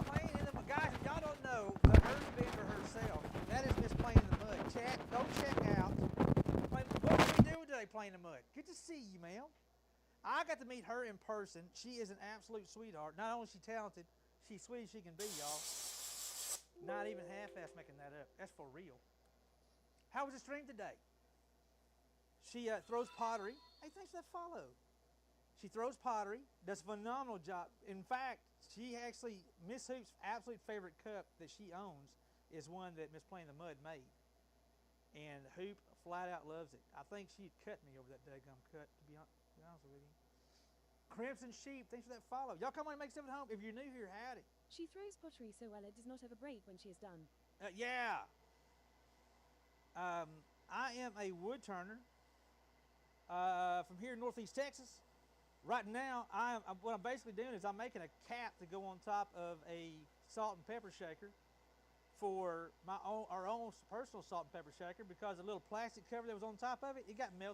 Playing in the mud. Guys, if y'all don't know, the Earthbender herself, that is Miss Playing in the Mud. Chat, go check out. What are we doing today playing in the mud? Good to see you, ma'am. I got to meet her in person. She is an absolute sweetheart. Not only is she talented, she's sweet as she can be, y'all. Not even half-ass making that up. That's for real. How was the stream today? She throws pottery. Hey, thanks for that follow. She throws pottery, does a phenomenal job. In fact, she actually, Miss Hoop's absolute favorite cup that she owns is one that Miss Playing in the Mud made. And Hoop flat out loves it. I think she'd cut me over that daggum cut, to be honest with you. Crimson Sheep, thanks for that follow. Y'all come on and make stuff at home. If you're new here, howdy. She throws pottery so well it does not ever break when she is done. Yeah. I am a wood turner from here in Northeast Texas. Right now, what I'm basically doing is I'm making a cap to go on top of a salt and pepper shaker for our own personal salt and pepper shaker, because the little plastic cover that was on top of it, it got melted